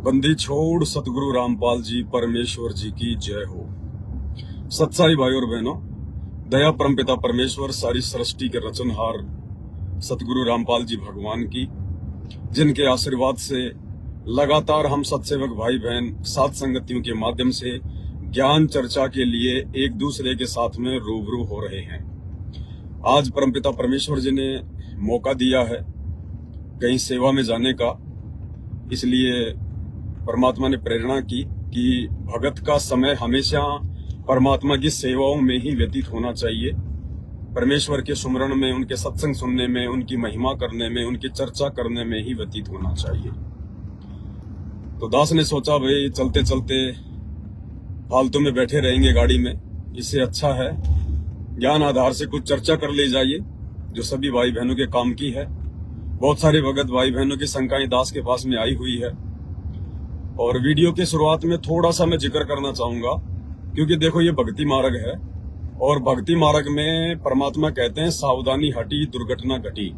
बंदी छोड़ सतगुरु रामपाल जी परमेश्वर जी की जय हो। सत्साई भाई और बहनों, दया परमपिता परमेश्वर सारी सृष्टि के रचनहार सतगुरु रामपाल जी भगवान की, जिनके आशीर्वाद से लगातार हम सत्सेवक भाई बहन साथ संगतियों के माध्यम से ज्ञान चर्चा के लिए एक दूसरे के साथ में रूबरू हो रहे हैं। आज परमपिता परमेश्वर जी ने मौका दिया है कहीं सेवा में जाने का, इसलिए परमात्मा ने प्रेरणा की कि भगत का समय हमेशा परमात्मा की सेवाओं में ही व्यतीत होना चाहिए। परमेश्वर के सुमरण में, उनके सत्संग सुनने में, उनकी महिमा करने में, उनकी चर्चा करने में ही व्यतीत होना चाहिए। तो दास ने सोचा भाई चलते चलते फालतू में बैठे रहेंगे गाड़ी में, इससे अच्छा है ज्ञान आधार से कुछ चर्चा कर ली जाइए जो सभी भाई बहनों के काम की है। बहुत सारे भगत भाई बहनों की शंकाएं दास के पास में आई हुई है और वीडियो की शुरुआत में थोड़ा सा मैं जिक्र करना चाहूंगा, क्योंकि देखो ये भक्ति मार्ग है और भक्ति मार्ग में परमात्मा कहते हैं सावधानी हटी दुर्घटना घटी।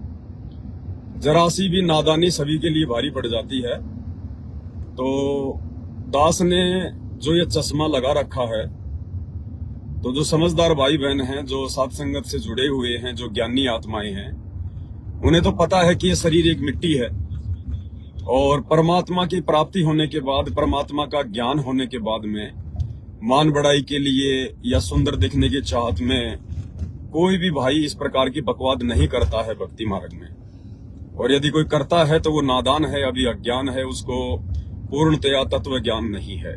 जरा सी भी नादानी सभी के लिए भारी पड़ जाती है। तो दास ने जो ये चश्मा लगा रखा है, तो जो समझदार भाई बहन हैं, जो साथ संगत से जुड़े हुए हैं, जो ज्ञानी आत्माएं हैं, उन्हें तो पता है कि ये शरीर एक मिट्टी है और परमात्मा की प्राप्ति होने के बाद, परमात्मा का ज्ञान होने के बाद में मान बढ़ाई के लिए या सुंदर दिखने की चाहत में कोई भी भाई इस प्रकार की बकवाद नहीं करता है भक्ति मार्ग में। और यदि कोई करता है तो वो नादान है, अभी अज्ञान है, उसको पूर्णतया तत्व ज्ञान नहीं है।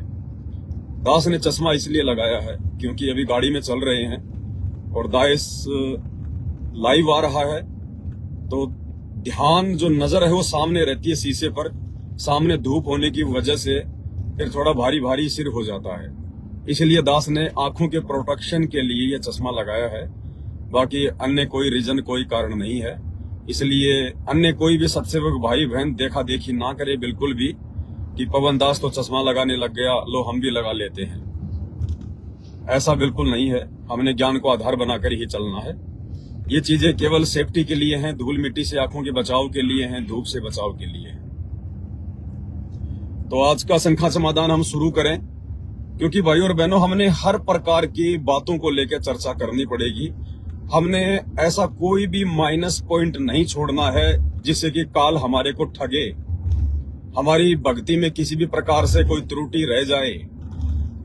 दास ने चश्मा इसलिए लगाया है क्योंकि अभी गाड़ी में चल रहे हैं और दास लाइव आ रहा है, तो ध्यान जो नजर है वो सामने रहती है शीशे पर, सामने धूप होने की वजह से फिर थोड़ा भारी भारी सिर हो जाता है। इसलिए दास ने आंखों के प्रोटेक्शन के लिए ये चश्मा लगाया है, बाकी अन्य कोई रीजन, कोई कारण नहीं है। इसलिए अन्य कोई भी सत्सेवक भाई बहन देखा देखी ना करे बिल्कुल भी कि पवन दास तो चश्मा लगाने लग गया, लो हम भी लगा लेते हैं। ऐसा बिल्कुल नहीं है। हमने ज्ञान को आधार बनाकर ही चलना है। ये चीजें केवल सेफ्टी के लिए हैं, धूल मिट्टी से आंखों के बचाव के लिए हैं, धूप से बचाव के लिए हैं। तो आज का शंखा समाधान हम शुरू करें, क्योंकि भाई और बहनों हमने हर प्रकार की बातों को लेकर चर्चा करनी पड़ेगी। हमने ऐसा कोई भी माइनस पॉइंट नहीं छोड़ना है जिससे कि काल हमारे को ठगे, हमारी भक्ति में किसी भी प्रकार से कोई त्रुटि रह जाए।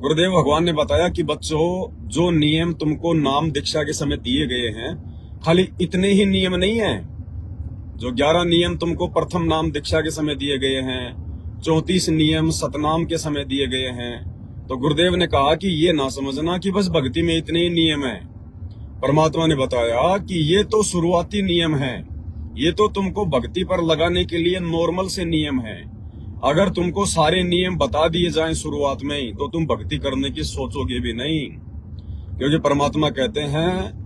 गुरुदेव भगवान ने बताया कि बच्चों, जो नियम तुमको नाम दीक्षा के समय दिए गए हैं, खाली इतने ही नियम नहीं हैं। जो 11 नियम तुमको प्रथम नाम दीक्षा के समय दिए गए हैं, 34 नियम सतनाम के समय दिए गए हैं, तो गुरुदेव ने कहा कि ये ना समझना कि बस भक्ति में इतने ही नियम हैं। परमात्मा ने बताया कि ये तो शुरुआती नियम है, ये तो तुमको भक्ति पर लगाने के लिए नॉर्मल से नियम है। अगर तुमको सारे नियम बता दिए जाएं शुरुआत में ही, तो तुम भक्ति करने की सोचोगे भी नहीं। क्योंकि परमात्मा कहते हैं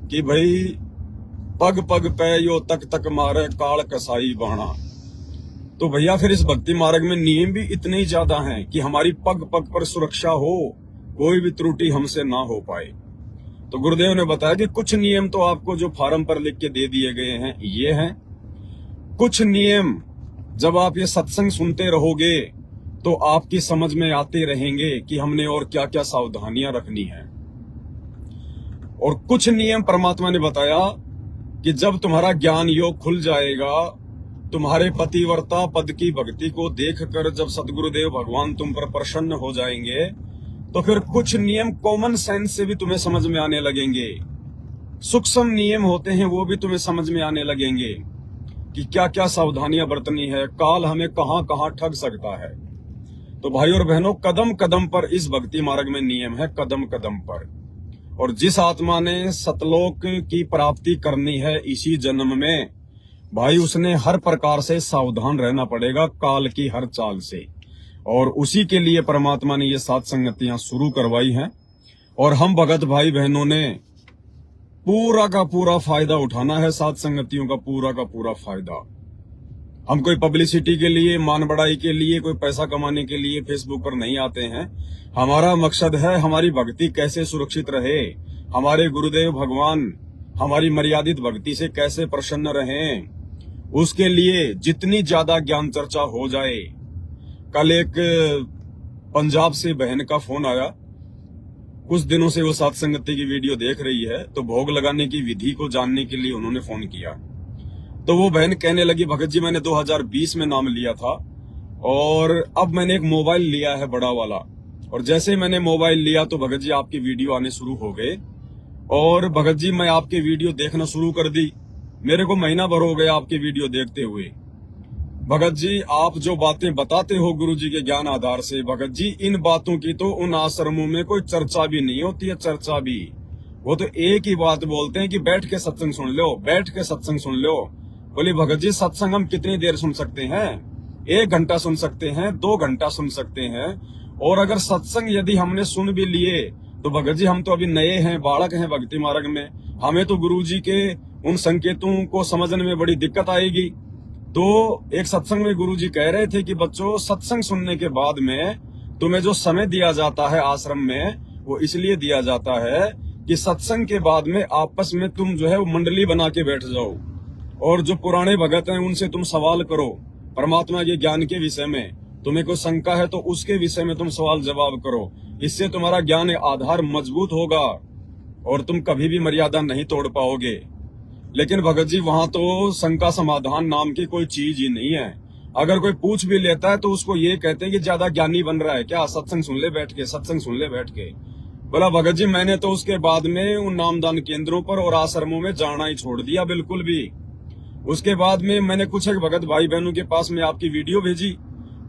कि भाई पग पग पे यो तक तक मारे काल कसाई बहना। तो भैया फिर इस भक्ति मार्ग में नियम भी इतने ही ज्यादा हैं कि हमारी पग पग पर सुरक्षा हो, कोई भी त्रुटि हमसे ना हो पाए। तो गुरुदेव ने बताया कि कुछ नियम तो आपको जो फार्म पर लिख के दे दिए गए हैं ये हैं। कुछ नियम जब आप ये सत्संग सुनते रहोगे तो आपकी समझ में आते रहेंगे कि हमने और क्या क्या सावधानियां रखनी है। और कुछ नियम परमात्मा ने बताया कि जब तुम्हारा ज्ञान योग खुल जाएगा, तुम्हारे पतिव्रता पद की भक्ति को देखकर जब सदगुरुदेव भगवान तुम पर प्रसन्न हो जाएंगे, तो फिर कुछ नियम कॉमन सेंस से भी तुम्हें समझ में आने लगेंगे। सूक्ष्म नियम होते हैं वो भी तुम्हें समझ में आने लगेंगे कि क्या क्या सावधानियां बरतनी है, काल हमें कहां कहां ठग सकता है। तो भाई और बहनों, कदम कदम पर इस भक्ति मार्ग में नियम है, कदम कदम पर। और जिस आत्मा ने सतलोक की प्राप्ति करनी है इसी जन्म में, भाई उसने हर प्रकार से सावधान रहना पड़ेगा, काल की हर चाल से। और उसी के लिए परमात्मा ने ये सात संगतियां शुरू करवाई हैं और हम भगत भाई बहनों ने पूरा का पूरा फायदा उठाना है। सात संगतियों का पूरा फायदा। हम कोई पब्लिसिटी के लिए, मान बढ़ाई के लिए, कोई पैसा कमाने के लिए फेसबुक पर नहीं आते हैं। हमारा मकसद है हमारी भक्ति कैसे सुरक्षित रहे, हमारे गुरुदेव भगवान हमारी मर्यादित भक्ति से कैसे प्रसन्न रहें, उसके लिए जितनी ज्यादा ज्ञान चर्चा हो जाए। कल एक पंजाब से बहन का फोन आया, कुछ दिनों से वो सत्संगति की वीडियो देख रही है, तो भोग लगाने की विधि को जानने के लिए उन्होंने फोन किया। तो वो बहन कहने लगी, भगत जी मैंने 2020 में नाम लिया था और अब मैंने एक मोबाइल लिया है बड़ा वाला, और जैसे मैंने मोबाइल लिया तो भगत जी आपकी वीडियो आने शुरू हो गए, और भगत जी मैं आपके वीडियो देखना शुरू कर दी। मेरे को महीना भर हो गया आपके वीडियो देखते हुए। भगत जी आप जो बातें बताते हो गुरु जी के ज्ञान आधार से, भगत जी इन बातों की तो उन आश्रमों में कोई चर्चा भी नहीं होती है। चर्चा भी वो तो एक ही बात बोलते हैं कि बैठ के सत्संग सुन लो, बैठ के सत्संग सुन लो। बोले भगत जी सत्संग हम कितनी देर सुन सकते हैं? 1 घंटा सुन सकते हैं, 2 घंटा सुन सकते हैं। और अगर सत्संग यदि हमने सुन भी लिए तो भगत जी हम तो अभी नए हैं, बालक हैं भक्ति मार्ग में, हमें तो गुरु जी के उन संकेतों को समझने में बड़ी दिक्कत आएगी। तो एक सत्संग में गुरु जी कह रहे थे कि बच्चों सत्संग सुनने के बाद में तुम्हें जो समय दिया जाता है आश्रम में, वो इसलिए दिया जाता है कि सत्संग के बाद में आपस में तुम जो है वो मंडली बना के बैठ जाओ, और जो पुराने भगत हैं उनसे तुम सवाल करो परमात्मा के ज्ञान के विषय में। तुम्हें कोई शंका है तो उसके विषय में तुम सवाल जवाब करो। इससे तुम्हारा ज्ञान आधार मजबूत होगा और तुम कभी भी मर्यादा नहीं तोड़ पाओगे। लेकिन भगत जी वहां तो शंका समाधान नाम की कोई चीज ही नहीं है। अगर कोई पूछ भी लेता है तो उसको ये कहते हैं कि ज्यादा ज्ञानी बन रहा है क्या, सत्संग सुन ले बैठ के, सत्संग सुन ले बैठ के। बोला भगत जी मैंने तो उसके बाद में उन नामदान केंद्रों पर और आश्रमों में जाना ही छोड़ दिया बिल्कुल भी। उसके बाद में मैंने कुछ एक भगत भाई बहनों के पास में आपकी वीडियो भेजी,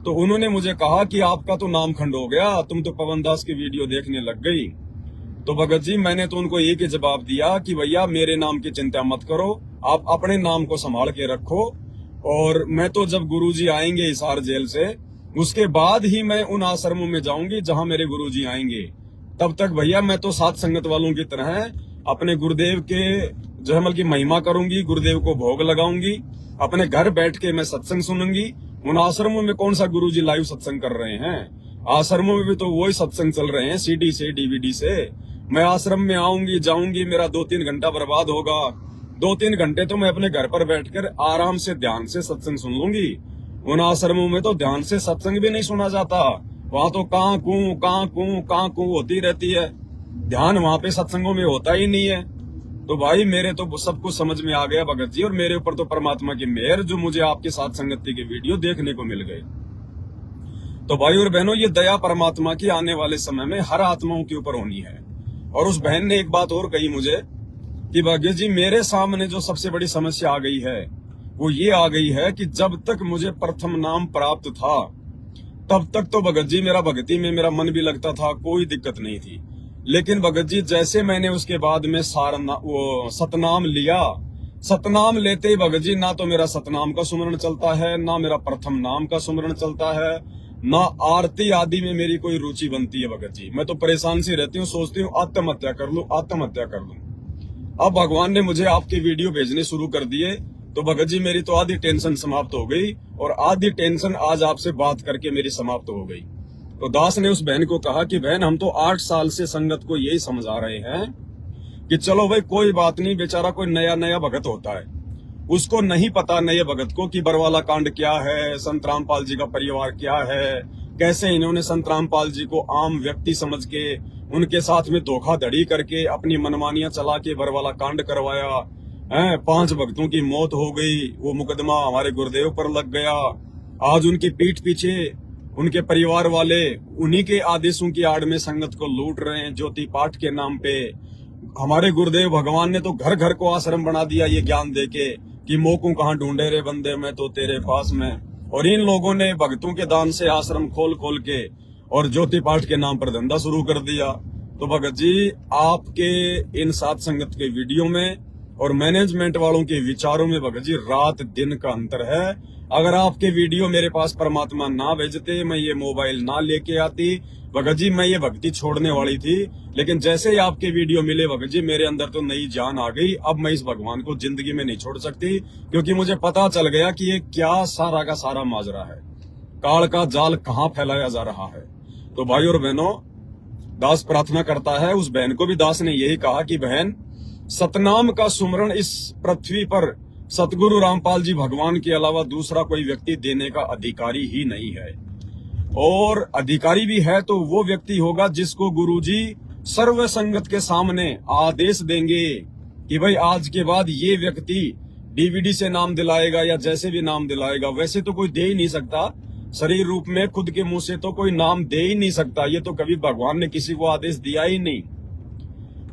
तो उन्होंने मुझे कहा कि आपका तो नाम खंड हो गया, तुम तो पवन दास की वीडियो देखने लग गई। तो भगत जी मैंने तो उनको एक ही जवाब दिया कि भैया मेरे नाम की चिंता मत करो, आप अपने नाम को संभाल के रखो, और मैं तो जब गुरुजी आएंगे हिसार जेल से उसके बाद ही मैं उन आश्रमों में जाऊंगी जहां मेरे गुरुजी आएंगे। तब तक भैया मैं तो साथ संगत वालों की तरह अपने गुरुदेव के जहमल की महिमा करूंगी, गुरुदेव को भोग लगाऊंगी, अपने घर बैठ के मैं सत्संग सुनूंगी। उन आश्रमों में कौन सा गुरुजी लाइव सत्संग कर रहे हैं? आश्रमों में भी तो वही सत्संग चल रहे हैं सीडी से, डीवीडी से। मैं आश्रम में आऊंगी जाऊंगी, मेरा 2-3 घंटा बर्बाद होगा। 2-3 घंटे तो मैं अपने घर पर बैठकर आराम से ध्यान से सत्संग सुन लूंगी। उन आश्रमों में तो ध्यान से सत्संग भी नहीं सुना जाता, वहां तो कां कूं होती रहती है। ध्यान वहां पे सत्संगों में होता ही नहीं है। तो भाई मेरे तो सब कुछ समझ में आ गया भगत जी, और मेरे ऊपर तो परमात्मा की मेहर जो मुझे आपके साथ संगति के वीडियो देखने को मिल गए। तो भाई और बहनों ये दया परमात्मा की आने वाले समय में हर आत्माओं के ऊपर होनी है। और उस बहन ने एक बात और कही मुझे कि भाग्य जी मेरे सामने जो सबसे बड़ी समस्या आ गई है वो ये आ गई है कि जब तक मुझे प्रथम नाम प्राप्त था तब तक तो भगत जी मेरा भक्ति में मेरा मन भी लगता था, कोई दिक्कत नहीं थी। लेकिन भगत जी जैसे मैंने उसके बाद में वो सतनाम लिया, सतनाम लेते ही भगत जी ना तो मेरा सतनाम का सुमरण चलता है, ना मेरा प्रथम नाम का सुमरण चलता है, ना आरती आदि में मेरी कोई रुचि बनती है। भगत जी मैं तो परेशान सी रहती हूँ, सोचती हूँ आत्महत्या कर लूं, आत्महत्या कर लूं। अब भगवान ने मुझे आपके वीडियो भेजने शुरू कर दिए तो भगत जी मेरी तो आधी टेंशन समाप्त हो गई, और आधी टेंशन आज आपसे बात करके मेरी समाप्त हो गई। तो दास ने उस बहन को कहा कि बहन हम तो 8 साल से संगत को यही समझा रहे हैं कि चलो भाई कोई बात नहीं, बेचारा कोई नया नया भगत होता है, उसको नहीं पता नए भगत को कि बरवाला कांड क्या है, संत रामपाल जी का परिवार क्या है, कैसे इन्होंने संत रामपाल जी को आम व्यक्ति समझ के उनके साथ में धोखाधड़ी करके अपनी मनमानियां चला के बरवाला कांड करवाया है। 5 भक्तों की मौत हो गई, वो मुकदमा हमारे गुरुदेव पर लग गया। आज उनकी पीठ पीछे उनके परिवार वाले उन्हीं के आदेशों की आड़ में संगत को लूट रहे हैं ज्योति पाठ के नाम पे। हमारे गुरुदेव भगवान ने तो घर घर को आश्रम बना दिया ये ज्ञान देके कि मोकू कहाँ ढूंढे रे बंदे, मैं तो तेरे पास में। और इन लोगों ने भक्तों के दान से आश्रम खोल खोल के और ज्योति पाठ के नाम पर धंधा शुरू कर दिया। तो भगत जी आपके इन साथ संगत के वीडियो में और मैनेजमेंट वालों के विचारों में भगत जी रात दिन का अंतर है। अगर आपके वीडियो मेरे पास परमात्मा ना भेजते, मैं ये मोबाइल ना लेके आती भगत जी, मैं ये भक्ति छोड़ने वाली थी। लेकिन जैसे ही आपके वीडियो मिले भगत जी मेरे अंदर तो नई जान आ गई। अब मैं इस भगवान को जिंदगी में नहीं छोड़ सकती, क्योंकि मुझे पता चल गया कि ये क्या सारा का सारा माजरा है, काल का जाल कहाँ फैलाया जा रहा है। तो भाई और बहनों, दास प्रार्थना करता है, उस बहन को भी दास ने यही कहा कि बहन सतनाम का सुमरण इस पृथ्वी पर सतगुरु रामपाल जी भगवान के अलावा दूसरा कोई व्यक्ति देने का अधिकारी ही नहीं है। और अधिकारी भी है तो वो व्यक्ति होगा जिसको गुरुजी सर्व संगत के सामने आदेश देंगे कि भाई आज के बाद ये व्यक्ति डीवीडी से नाम दिलाएगा या जैसे भी नाम दिलाएगा। वैसे तो कोई दे ही नहीं सकता, शरीर रूप में खुद के मुंह से तो कोई नाम दे ही नहीं सकता। ये तो कभी भगवान ने किसी को आदेश दिया ही नहीं।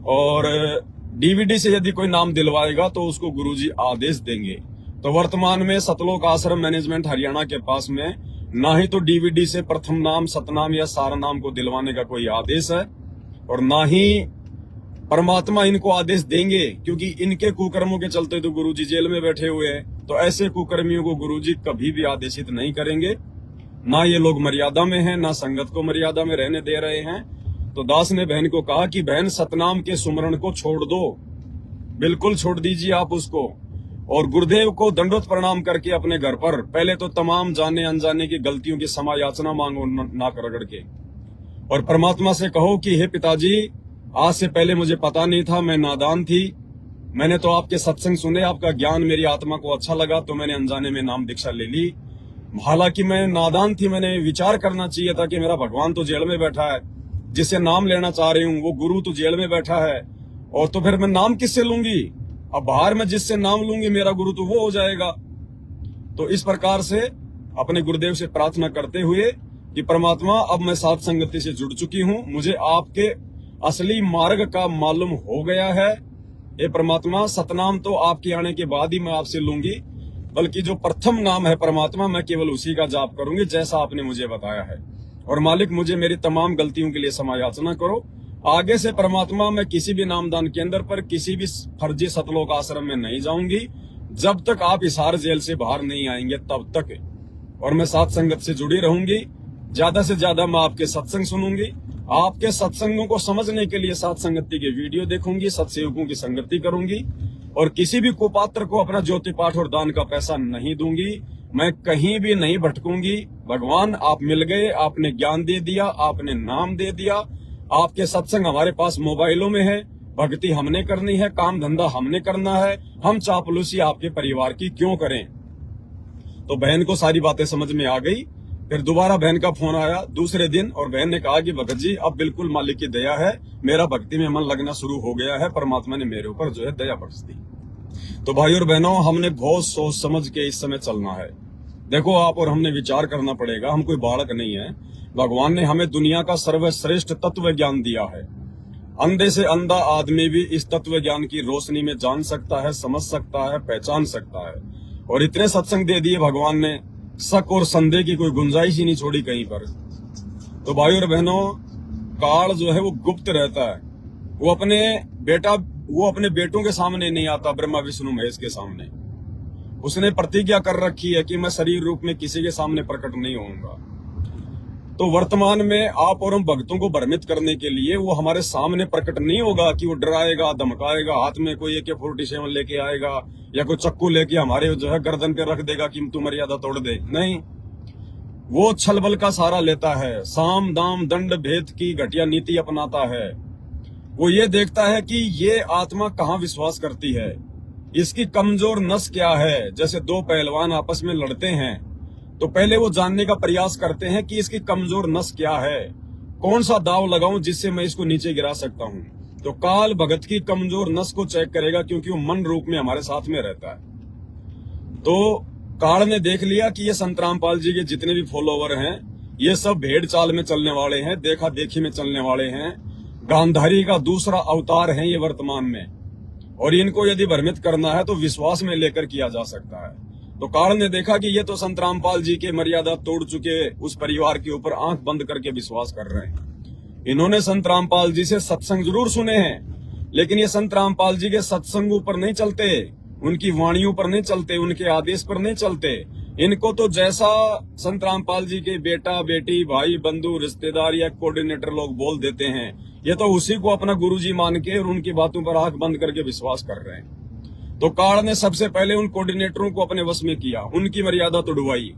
और डीवीडी से यदि कोई नाम दिलवाएगा तो उसको गुरुजी आदेश देंगे। तो वर्तमान में सतलोक आश्रम मैनेजमेंट हरियाणा के पास में ना ही तो डीवीडी से प्रथम नाम, सतनाम या सारा नाम को दिलवाने का कोई आदेश है और ना ही परमात्मा इनको आदेश देंगे, क्योंकि इनके कुकर्मों के चलते तो गुरुजी जेल में बैठे हुए हैं। तो ऐसे कुकर्मियों को गुरुजी कभी भी आदेशित नहीं करेंगे। ना ये लोग मर्यादा में हैं, ना संगत को मर्यादा में रहने दे रहे हैं। तो दास ने बहन को कहा कि बहन सतनाम के सुमरण को छोड़ दो, बिल्कुल छोड़ दीजिए आप उसको। और गुरुदेव को दंडवत प्रणाम करके अपने घर पर पहले तो तमाम जाने अनजाने की गलतियों की क्षमा याचना मांगो नाक रगड़ के, और परमात्मा से कहो कि हे पिताजी, आज से पहले मुझे पता नहीं था, मैं नादान थी। मैंने तो आपके सत्संग सुने, आपका ज्ञान मेरी आत्मा को अच्छा लगा तो मैंने अनजाने में नाम दीक्षा ले ली। हालांकि मैं नादान थी, मैंने विचार करना चाहिए था कि मेरा भगवान तो जेल में बैठा है, जिससे नाम लेना चाह रही हूँ वो गुरु तो जेल में बैठा है, और तो फिर मैं नाम किससे लूंगी? अब बाहर में जिससे नाम लूंगी मेरा गुरु तो वो हो जाएगा। तो इस प्रकार से अपने गुरुदेव से प्रार्थना करते हुए कि परमात्मा, अब मैं साथ संगति से जुड़ चुकी हूँ, मुझे आपके असली मार्ग का मालूम हो गया है। ये परमात्मा, सतनाम तो आपके आने के बाद ही मैं आपसे लूंगी, बल्कि जो प्रथम नाम है परमात्मा, मैं केवल उसी का जाप करूंगी जैसा आपने मुझे बताया है। और मालिक, मुझे मेरी तमाम गलतियों के लिए क्षमा याचना करो। आगे से परमात्मा मैं किसी भी नामदान के अंदर पर किसी भी फर्जी सतलोक आश्रम में नहीं जाऊंगी जब तक आप हिसार जेल से बाहर नहीं आएंगे, तब तक। और मैं साथ संगत से जुड़ी रहूंगी, ज्यादा से ज्यादा मैं आपके सत्संग सुनूंगी, आपके सत्संगों को समझने के लिए साथ संगति के वीडियो देखूंगी, सत्सेवकों की संगति करूंगी, और किसी भी कुपात्र को अपना ज्योति पाठ और दान का पैसा नहीं दूंगी। मैं कहीं भी नहीं भटकूंगी। भगवान, आप मिल गए, आपने ज्ञान दे दिया, आपने नाम दे दिया, आपके सत्संग हमारे पास मोबाइलों में है, भक्ति हमने करनी है, काम धंधा हमने करना है, हम चापलूसी आपके परिवार की क्यों करें? तो बहन को सारी बातें समझ में आ गई। फिर दोबारा बहन का फोन आया दूसरे दिन, और बहन ने कहा कि भगत जी, अब बिल्कुल मालिक की दया है, मेरा भक्ति में मन लगना शुरू हो गया है, परमात्मा ने मेरे ऊपर जो है दया बख्श दी। तो भाई और बहनों, हमने बहुत सोच समझ के इस समय चलना है। देखो, आप और हमने विचार करना पड़ेगा, हम कोई बालक नहीं है। भगवान ने हमें दुनिया का सर्वश्रेष्ठ तत्व ज्ञान दिया है। अंधे से अंधा आदमी भी इस तत्व ज्ञान की रोशनी में जान सकता है, समझ सकता है, पहचान सकता है। और इतने सत्संग दे दिए भगवान ने, शक और संदेह की कोई गुंजाइश ही नहीं छोड़ी कहीं पर। तो भाई और बहनों, काल जो है वो गुप्त रहता है। वो अपने बेटों के सामने नहीं आता, ब्रह्मा विष्णु महेश के सामने। उसने प्रतिज्ञा कर रखी है कि मैं शरीर रूप में किसी के सामने प्रकट नहीं होऊंगा। तो वर्तमान में आप और हम भक्तों को भ्रमित करने के लिए वो हमारे सामने प्रकट नहीं होगा कि वो डराएगा, धमकाएगा, हाथ में कोई AK-47 लेके आएगा या कोई चक्कू लेके हमारे जो है गर्दन पे रख देगा कि तू मर्यादा तोड़ दे। नहीं, वो छलबल का सहारा लेता है, साम दाम दंड भेद की घटिया नीति अपनाता है। वो ये देखता है कि ये आत्मा कहाँ विश्वास करती है, इसकी कमजोर नस क्या है। जैसे दो पहलवान आपस में लड़ते हैं तो पहले वो जानने का प्रयास करते हैं कि इसकी कमजोर नस क्या है, कौन सा दाव लगाऊं जिससे मैं इसको नीचे गिरा सकता हूं। तो काल भगत की कमजोर नस को चेक करेगा, क्योंकि वो मन रूप में हमारे साथ में रहता है। तो काल ने देख लिया कि ये संत रामपाल जी के जितने भी फॉलोवर हैं, ये सब भेड़ चाल में चलने वाले हैं, देखा देखी में चलने वाले हैं, गांधारी का दूसरा अवतार है ये वर्तमान में। और इनको यदि भ्रमित करना है तो विश्वास में लेकर किया जा सकता है। तो काल ने देखा कि ये तो संत रामपाल जी के मर्यादा तोड़ चुके उस परिवार के ऊपर आंख बंद करके विश्वास कर रहे हैं। इन्होंने संत रामपाल जी से सत्संग जरूर सुने हैं, लेकिन ये संत रामपाल जी के सत्संगों पर नहीं चलते, उनकी वाणियों पर नहीं चलते, उनके आदेश पर नहीं चलते। इनको तो जैसा संत रामपाल जी के बेटा बेटी भाई बंधु रिश्तेदार या कोऑर्डिनेटर लोग बोल देते हैं, ये तो उसी को अपना गुरुजी मान के और उनकी बातों पर आंख बंद करके विश्वास कर रहे हैं। तो काल ने सबसे पहले उन कोऑर्डिनेटरों को अपने वश में किया, उनकी मर्यादा तोड़वाई,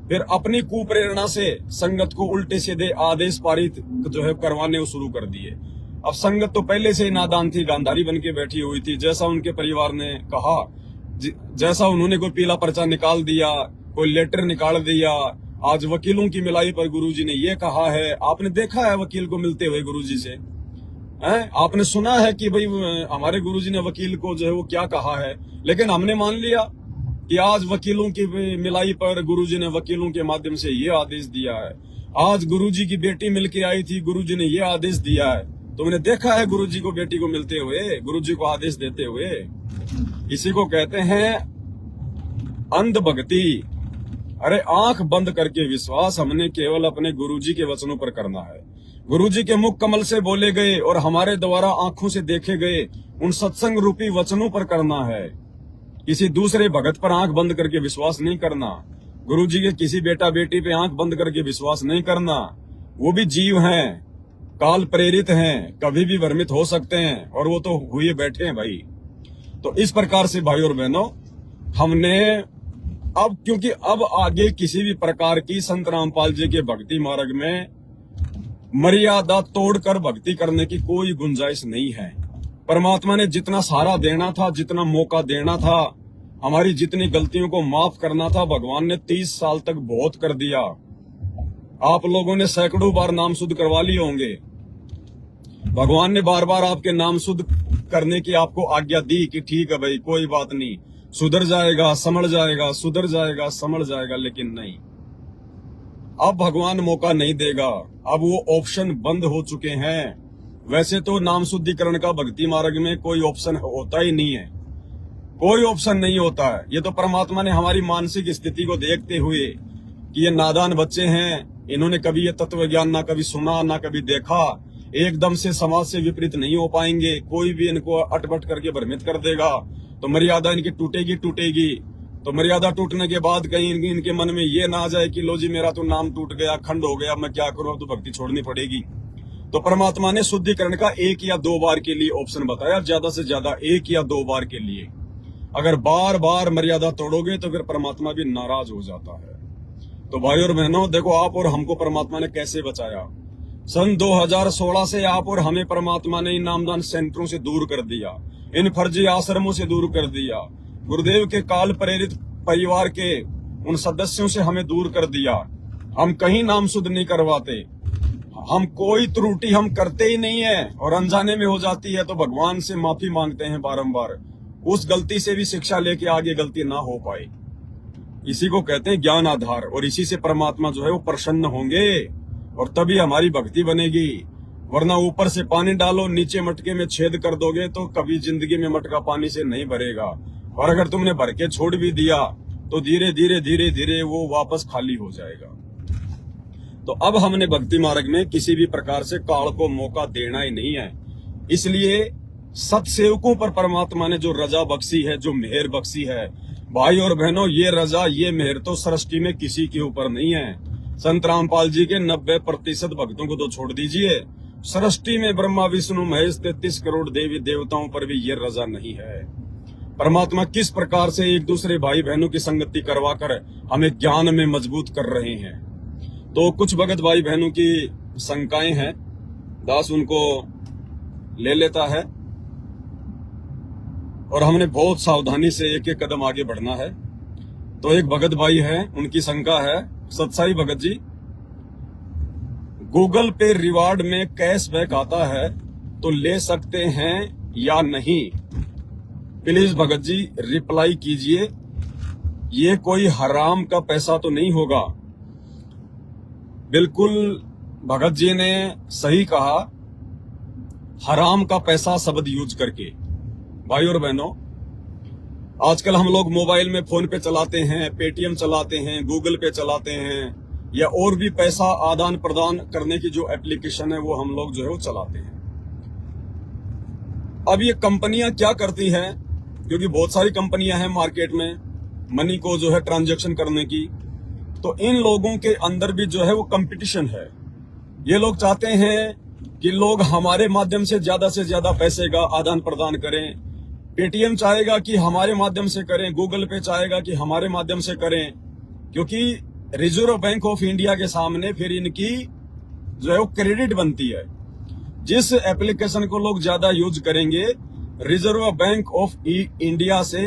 फिर अपनी कुप्रेरणा से संगत को उल्टे सीधे आदेश पारित जो है करवाने शुरू कर दिए। अब संगत तो पहले से ही नादान थी, गांधारी बन के बैठी हुई थी। जैसा उनके परिवार ने कहा जैसा उन्होंने कोई पीला पर्चा निकाल दिया, कोई लेटर निकाल दिया, आज वकीलों की मिलाई पर गुरुजी ने ये कहा है। आपने देखा है वकील को मिलते हुए गुरुजी से? आपने सुना है कि भाई हमारे गुरुजी ने वकील को जो है वो क्या कहा है? लेकिन हमने मान लिया कि आज वकीलों की मिलाई पर गुरुजी ने वकीलों के माध्यम से ये आदेश दिया है। आज गुरुजी की बेटी मिलके आई थी, गुरुजी ने ये आदेश दिया है। तुमने देखा है गुरुजी को बेटी को मिलते हुए, गुरुजी को आदेश देते हुए? इसी को कहते हैं अंध भक्ति। अरे आंख बंद करके विश्वास हमने केवल अपने गुरुजी के वचनों पर करना है। गुरुजी के मुख कमल से बोले गए और हमारे द्वारा आंखों से देखे गए उन सत्संग रूपी वचनों पर करना है। किसी दूसरे भगत पर आंख बंद करके विश्वास नहीं करना। गुरुजी के किसी बेटा बेटी पे आंख बंद करके विश्वास नहीं करना। वो भी जीव हैं, काल प्रेरित हैं, कभी भी भ्रमित हो सकते हैं, और वो तो हुए बैठे हैं भाई। तो इस प्रकार से भाई और बहनों, हमने अब क्योंकि अब आगे किसी भी प्रकार की संत रामपाल जी के भक्ति मार्ग में मर्यादा तोड़कर भक्ति करने की कोई गुंजाइश नहीं है। परमात्मा ने जितना सहारा देना था, जितना मौका देना था, हमारी जितनी गलतियों को माफ करना था, भगवान ने 30 साल तक बहुत कर दिया। आप लोगों ने सैकड़ों बार नाम शुद्ध करवा लिए होंगे। भगवान ने बार बार आपके नाम शुद्ध करने की आपको आज्ञा दी कि ठीक है भाई, कोई बात नहीं, सुधर जाएगा, समझ जाएगा, सुधर जाएगा, समझ जाएगा। लेकिन नहीं, अब भगवान मौका नहीं देगा। अब वो ऑप्शन बंद हो चुके हैं। वैसे तो नाम शुद्धिकरण का भक्ति मार्ग में कोई ऑप्शन होता ही नहीं है, कोई ऑप्शन नहीं होता है। ये तो परमात्मा ने हमारी मानसिक स्थिति को देखते हुए कि ये नादान बच्चे हैं, इन्होंने कभी ये तत्व ज्ञान ना कभी सुना ना कभी देखा, एकदम से समाज से विपरीत नहीं हो पाएंगे, कोई भी इनको अटपट करके भ्रमित कर देगा तो मर्यादा इनकी टूटेगी। तो मर्यादा टूटने के बाद कहीं इनके मन में ये ना आ जाए कि लो जी मेरा तो नाम टूट गया, खंड हो गया, मैं क्या करूं, अब तो भक्ति छोड़नी पड़ेगी। तो परमात्मा ने शुद्धिकरण का 1 या 2 बार के लिए ऑप्शन बताया, ज्यादा से ज्यादा 1 या 2 बार के लिए। अगर बार बार मर्यादा तोड़ोगे तो फिर परमात्मा भी नाराज हो जाता है। तो भाई और बहनों, देखो आप और हमको परमात्मा ने कैसे बचाया। सन 2016 से आप और हमें परमात्मा ने इन नामदान सेंटरों से दूर कर दिया, इन फर्जी आश्रमों से दूर कर दिया, गुरुदेव के काल प्रेरित परिवार के उन सदस्यों से हमें दूर कर दिया। हम कहीं नाम शुद्ध नहीं करवाते, हम कोई त्रुटि हम करते ही नहीं है, और अनजाने में हो जाती है तो भगवान से माफी मांगते हैं बारंबार, उस गलती से भी शिक्षा लेके आगे गलती ना हो पाए। इसी को कहते हैं ज्ञान आधार, और इसी से परमात्मा जो है वो प्रसन्न होंगे और तभी हमारी भक्ति बनेगी। वरना ऊपर से पानी डालो, नीचे मटके में छेद कर दोगे तो कभी जिंदगी में मटका पानी से नहीं भरेगा, और अगर तुमने भर के छोड़ भी दिया तो धीरे धीरे वो वापस खाली हो जाएगा। तो अब हमने भक्ति मार्ग में किसी भी प्रकार से काल को मौका देना ही नहीं है। इसलिए सत्सेवकों पर परमात्मा ने जो रजा बख्शी है, जो मेहर बख्शी है, भाई और बहनों, ये रजा ये मेहर तो सृष्टि में किसी के ऊपर नहीं है। संत रामपाल जी के 90% भक्तों को तो छोड़ दीजिए, सृष्टि में ब्रह्मा विष्णु महेश 33 करोड़ देवी देवताओं पर भी ये रजा नहीं है। परमात्मा किस प्रकार से एक दूसरे भाई बहनों की संगति करवाकर हमें ज्ञान में मजबूत कर रहे हैं। तो कुछ भगत भाई बहनों की शंकाएं हैं, दास उनको ले लेता है, और हमने बहुत सावधानी से एक एक कदम आगे बढ़ना है। तो एक भगत भाई है, उनकी शंका है, सत्साई भगत जी, गूगल पे रिवार्ड में कैशबैक आता है तो ले सकते हैं या नहीं? प्लीज भगत जी रिप्लाई कीजिए, ये कोई हराम का पैसा तो नहीं होगा। बिल्कुल भगत जी ने सही कहा, हराम का पैसा शब्द यूज करके। भाई और बहनों, आजकल हम लोग मोबाइल में फोन पे चलाते हैं, पेटीएम चलाते हैं, गूगल पे चलाते हैं, या और भी पैसा आदान प्रदान करने की जो एप्लीकेशन है वो हम लोग जो है वो चलाते हैं। अब ये कंपनियां क्या करती हैं, क्योंकि बहुत सारी कंपनियां हैं मार्केट में मनी को जो है ट्रांजैक्शन करने की, तो इन लोगों के अंदर भी जो है वो कंपटीशन है। ये लोग चाहते हैं कि लोग हमारे माध्यम से ज्यादा पैसे का आदान प्रदान करें। पेटीएम चाहेगा कि हमारे माध्यम से करें, गूगल पे चाहेगा कि हमारे माध्यम से करें, क्योंकि रिजर्व बैंक ऑफ इंडिया के सामने फिर इनकी जो है वो क्रेडिट बनती है। जिस एप्लीकेशन को लोग ज्यादा यूज करेंगे, रिजर्व बैंक ऑफ इंडिया से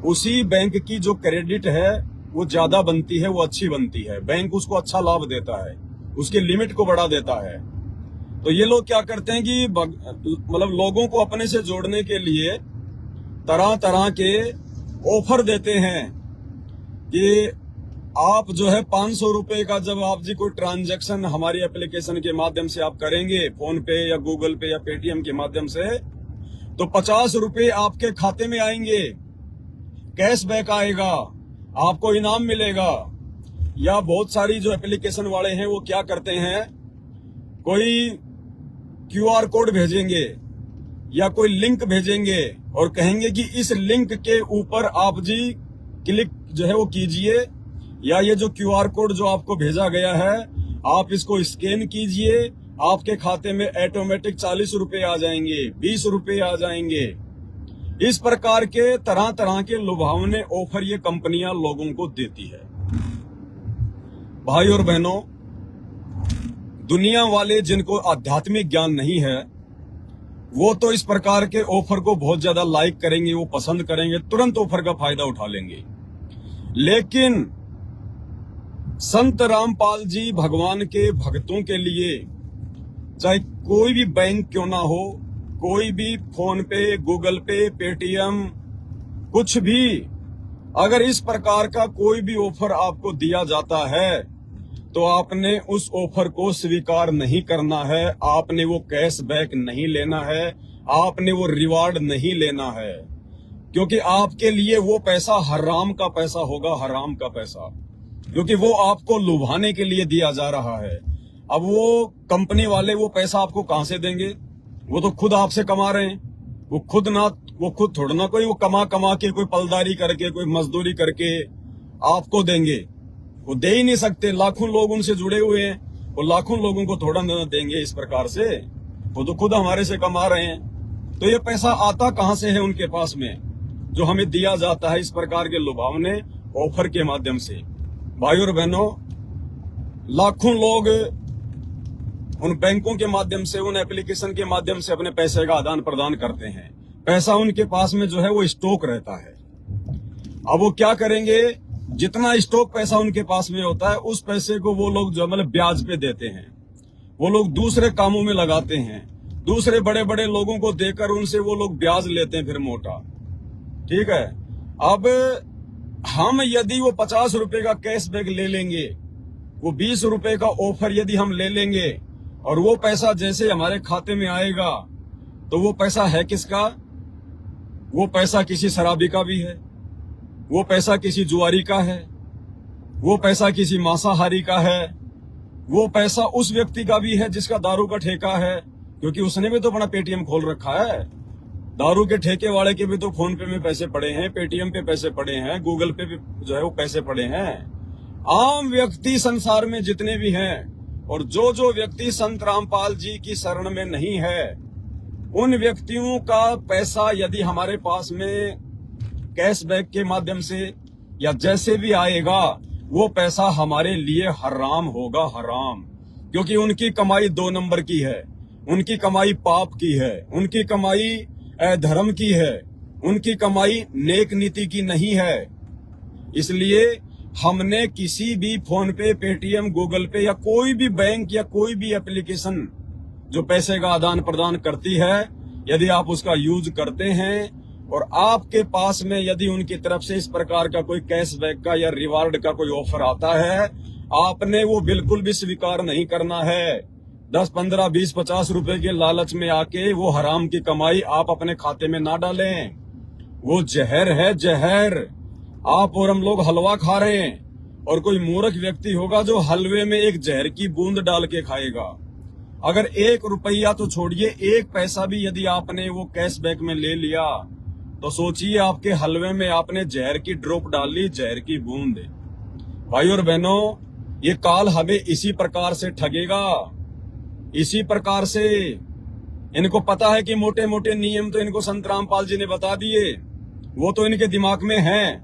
उसी बैंक की जो क्रेडिट है वो ज्यादा बनती है, वो अच्छी बनती है, बैंक उसको अच्छा लाभ देता है, उसके लिमिट को बढ़ा देता है। तो ये लोग क्या करते हैं कि मतलब लोगों को अपने से जोड़ने के लिए तरह तरह के ऑफर देते हैं कि आप जो है 500 रुपए का जब आप जी कोई ट्रांजैक्शन हमारी एप्लीकेशन के माध्यम से आप करेंगे, फोन पे या गूगल पे या पेटीएम के माध्यम से, तो 50 रुपए आपके खाते में आएंगे, कैशबैक आएगा, आपको इनाम मिलेगा। या बहुत सारी जो एप्लीकेशन वाले हैं वो क्या करते हैं, कोई क्यूआर कोड भेजेंगे या कोई लिंक भेजेंगे और कहेंगे कि इस लिंक के ऊपर आप जी क्लिक जो है वो कीजिए, या ये जो क्यूआर कोड जो आपको भेजा गया है आप इसको स्कैन कीजिए, आपके खाते में ऑटोमेटिक 40 रुपए आ जाएंगे, 20 रुपए आ जाएंगे। इस प्रकार के तरह तरह के लुभावने ऑफर ये कंपनियां लोगों को देती है। भाई और बहनों, दुनिया वाले जिनको आध्यात्मिक ज्ञान नहीं है वो तो इस प्रकार के ऑफर को बहुत ज्यादा लाइक करेंगे, वो पसंद करेंगे, तुरंत ऑफर का फायदा उठा लेंगे। लेकिन संत रामपाल जी भगवान के भक्तों के लिए चाहे कोई भी बैंक क्यों ना हो, कोई भी फोन पे, गूगल पे, पेटीएम, कुछ भी, अगर इस प्रकार का कोई भी ऑफर आपको दिया जाता है तो आपने उस ऑफर को स्वीकार नहीं करना है, आपने वो कैशबैक नहीं लेना है, आपने वो रिवार्ड नहीं लेना है, क्योंकि आपके लिए वो पैसा हराम का पैसा होगा, हराम का पैसा, क्योंकि वो आपको लुभाने के लिए दिया जा रहा है। अब वो कंपनी वाले वो पैसा आपको कहां से देंगे, वो तो खुद आपसे कमा रहे हैं, वो खुद थोड़ा ना कोई वो कमा के कोई पलदारी करके कोई मजदूरी करके आपको देंगे, वो दे ही नहीं सकते। लाखों लोग उनसे जुड़े हुए हैं, वो लाखों लोगों को थोड़ा ना देंगे इस प्रकार से, वो तो खुद हमारे से कमा रहे हैं। तो ये पैसा आता कहां से है उनके पास में, जो हमें दिया जाता है इस प्रकार के लुभावने ऑफर के माध्यम से। भाई और बहनों, लाखों लोग उन बैंकों के माध्यम से, उन एप्लीकेशन के माध्यम से अपने पैसे का आदान प्रदान करते हैं। पैसा उनके पास में जो है वो स्टॉक रहता है। अब वो क्या करेंगे, जितना स्टॉक पैसा उनके पास में होता है उस पैसे को वो लोग जो मतलब ब्याज पे देते हैं, वो लोग दूसरे कामों में लगाते हैं, दूसरे बड़े बड़े लोगों को देकर उनसे वो लोग ब्याज लेते हैं फिर मोटा। ठीक है, अब हम यदि वो 50 रुपए का कैशबैक ले लेंगे, वो 20 रुपए का ऑफर यदि हम ले लेंगे और वो पैसा जैसे हमारे खाते में आएगा तो वो पैसा है किसका, वो पैसा किसी शराबी का भी है, वो पैसा किसी जुआरी का है, वो पैसा किसी मांसाहारी का है, वो पैसा उस व्यक्ति का भी है जिसका दारू का ठेका है, क्योंकि उसने भी तो अपना पेटीएम खोल रखा है। दारू के ठेके वाले के भी तो फोन पे में पैसे पड़े हैं, पेटीएम पे पैसे पड़े हैं, गूगल पे भी जो है वो पैसे पड़े हैं। आम व्यक्ति संसार में जितने भी हैं, और जो जो व्यक्ति संत रामपाल जी की शरण में नहीं है, उन व्यक्तियों का पैसा यदि हमारे पास में कैशबैक के माध्यम से या जैसे भी आएगा, वो पैसा हमारे लिए हराम होगा, हराम, क्योंकि उनकी कमाई 2 नंबर की है, उनकी कमाई पाप की है, उनकी कमाई धर्म की है, उनकी कमाई नेक नीति की नहीं है। इसलिए हमने किसी भी फोन पे, पेटीएम, गूगल पे या कोई भी बैंक या कोई भी एप्लीकेशन जो पैसे का आदान प्रदान करती है, यदि आप उसका यूज करते हैं और आपके पास में यदि उनकी तरफ से इस प्रकार का कोई कैशबैक का या रिवार्ड का कोई ऑफर आता है, आपने वो बिल्कुल भी स्वीकार नहीं करना है। 10, 15, 20, 50 रुपए के लालच में आके वो हराम की कमाई आप अपने खाते में ना डालें। वो जहर है, जहर। आप और हम लोग हलवा खा रहे हैं और कोई मूर्ख व्यक्ति होगा जो हलवे में एक जहर की बूंद डाल के खाएगा। अगर 1 रुपया तो छोड़िए, 1 पैसा भी यदि आपने वो कैशबैक में ले लिया तो सोचिए आपके हलवे में आपने जहर की ड्रॉप डाली, जहर की बूंद। भाई और बहनों, ये काल हमें इसी प्रकार से ठगेगा, इसी प्रकार से। इनको पता है कि मोटे मोटे नियम तो इनको संत रामपाल जी ने बता दिए, वो तो इनके दिमाग में हैं,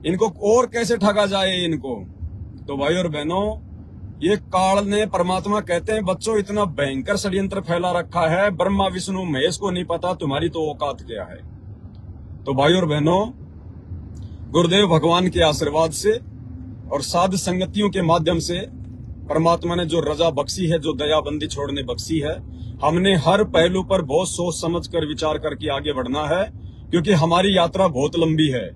इनको और कैसे ठगा जाए इनको। तो भाई और बहनों, ये काल ने, परमात्मा कहते हैं बच्चों, इतना भयंकर षड्यंत्र फैला रखा है, ब्रह्मा विष्णु महेश को नहीं पता तुम्हारी तो औकात क्या है। तो भाई और बहनों, गुरुदेव भगवान के आशीर्वाद से और साध संगतियों के माध्यम से परमात्मा ने जो रजा बख्शी है, जो दयाबंदी छोड़ने बख्शी है, हमने हर पहलू पर बहुत सोच समझ कर विचार करके आगे बढ़ना है, क्योंकि हमारी यात्रा बहुत लंबी है।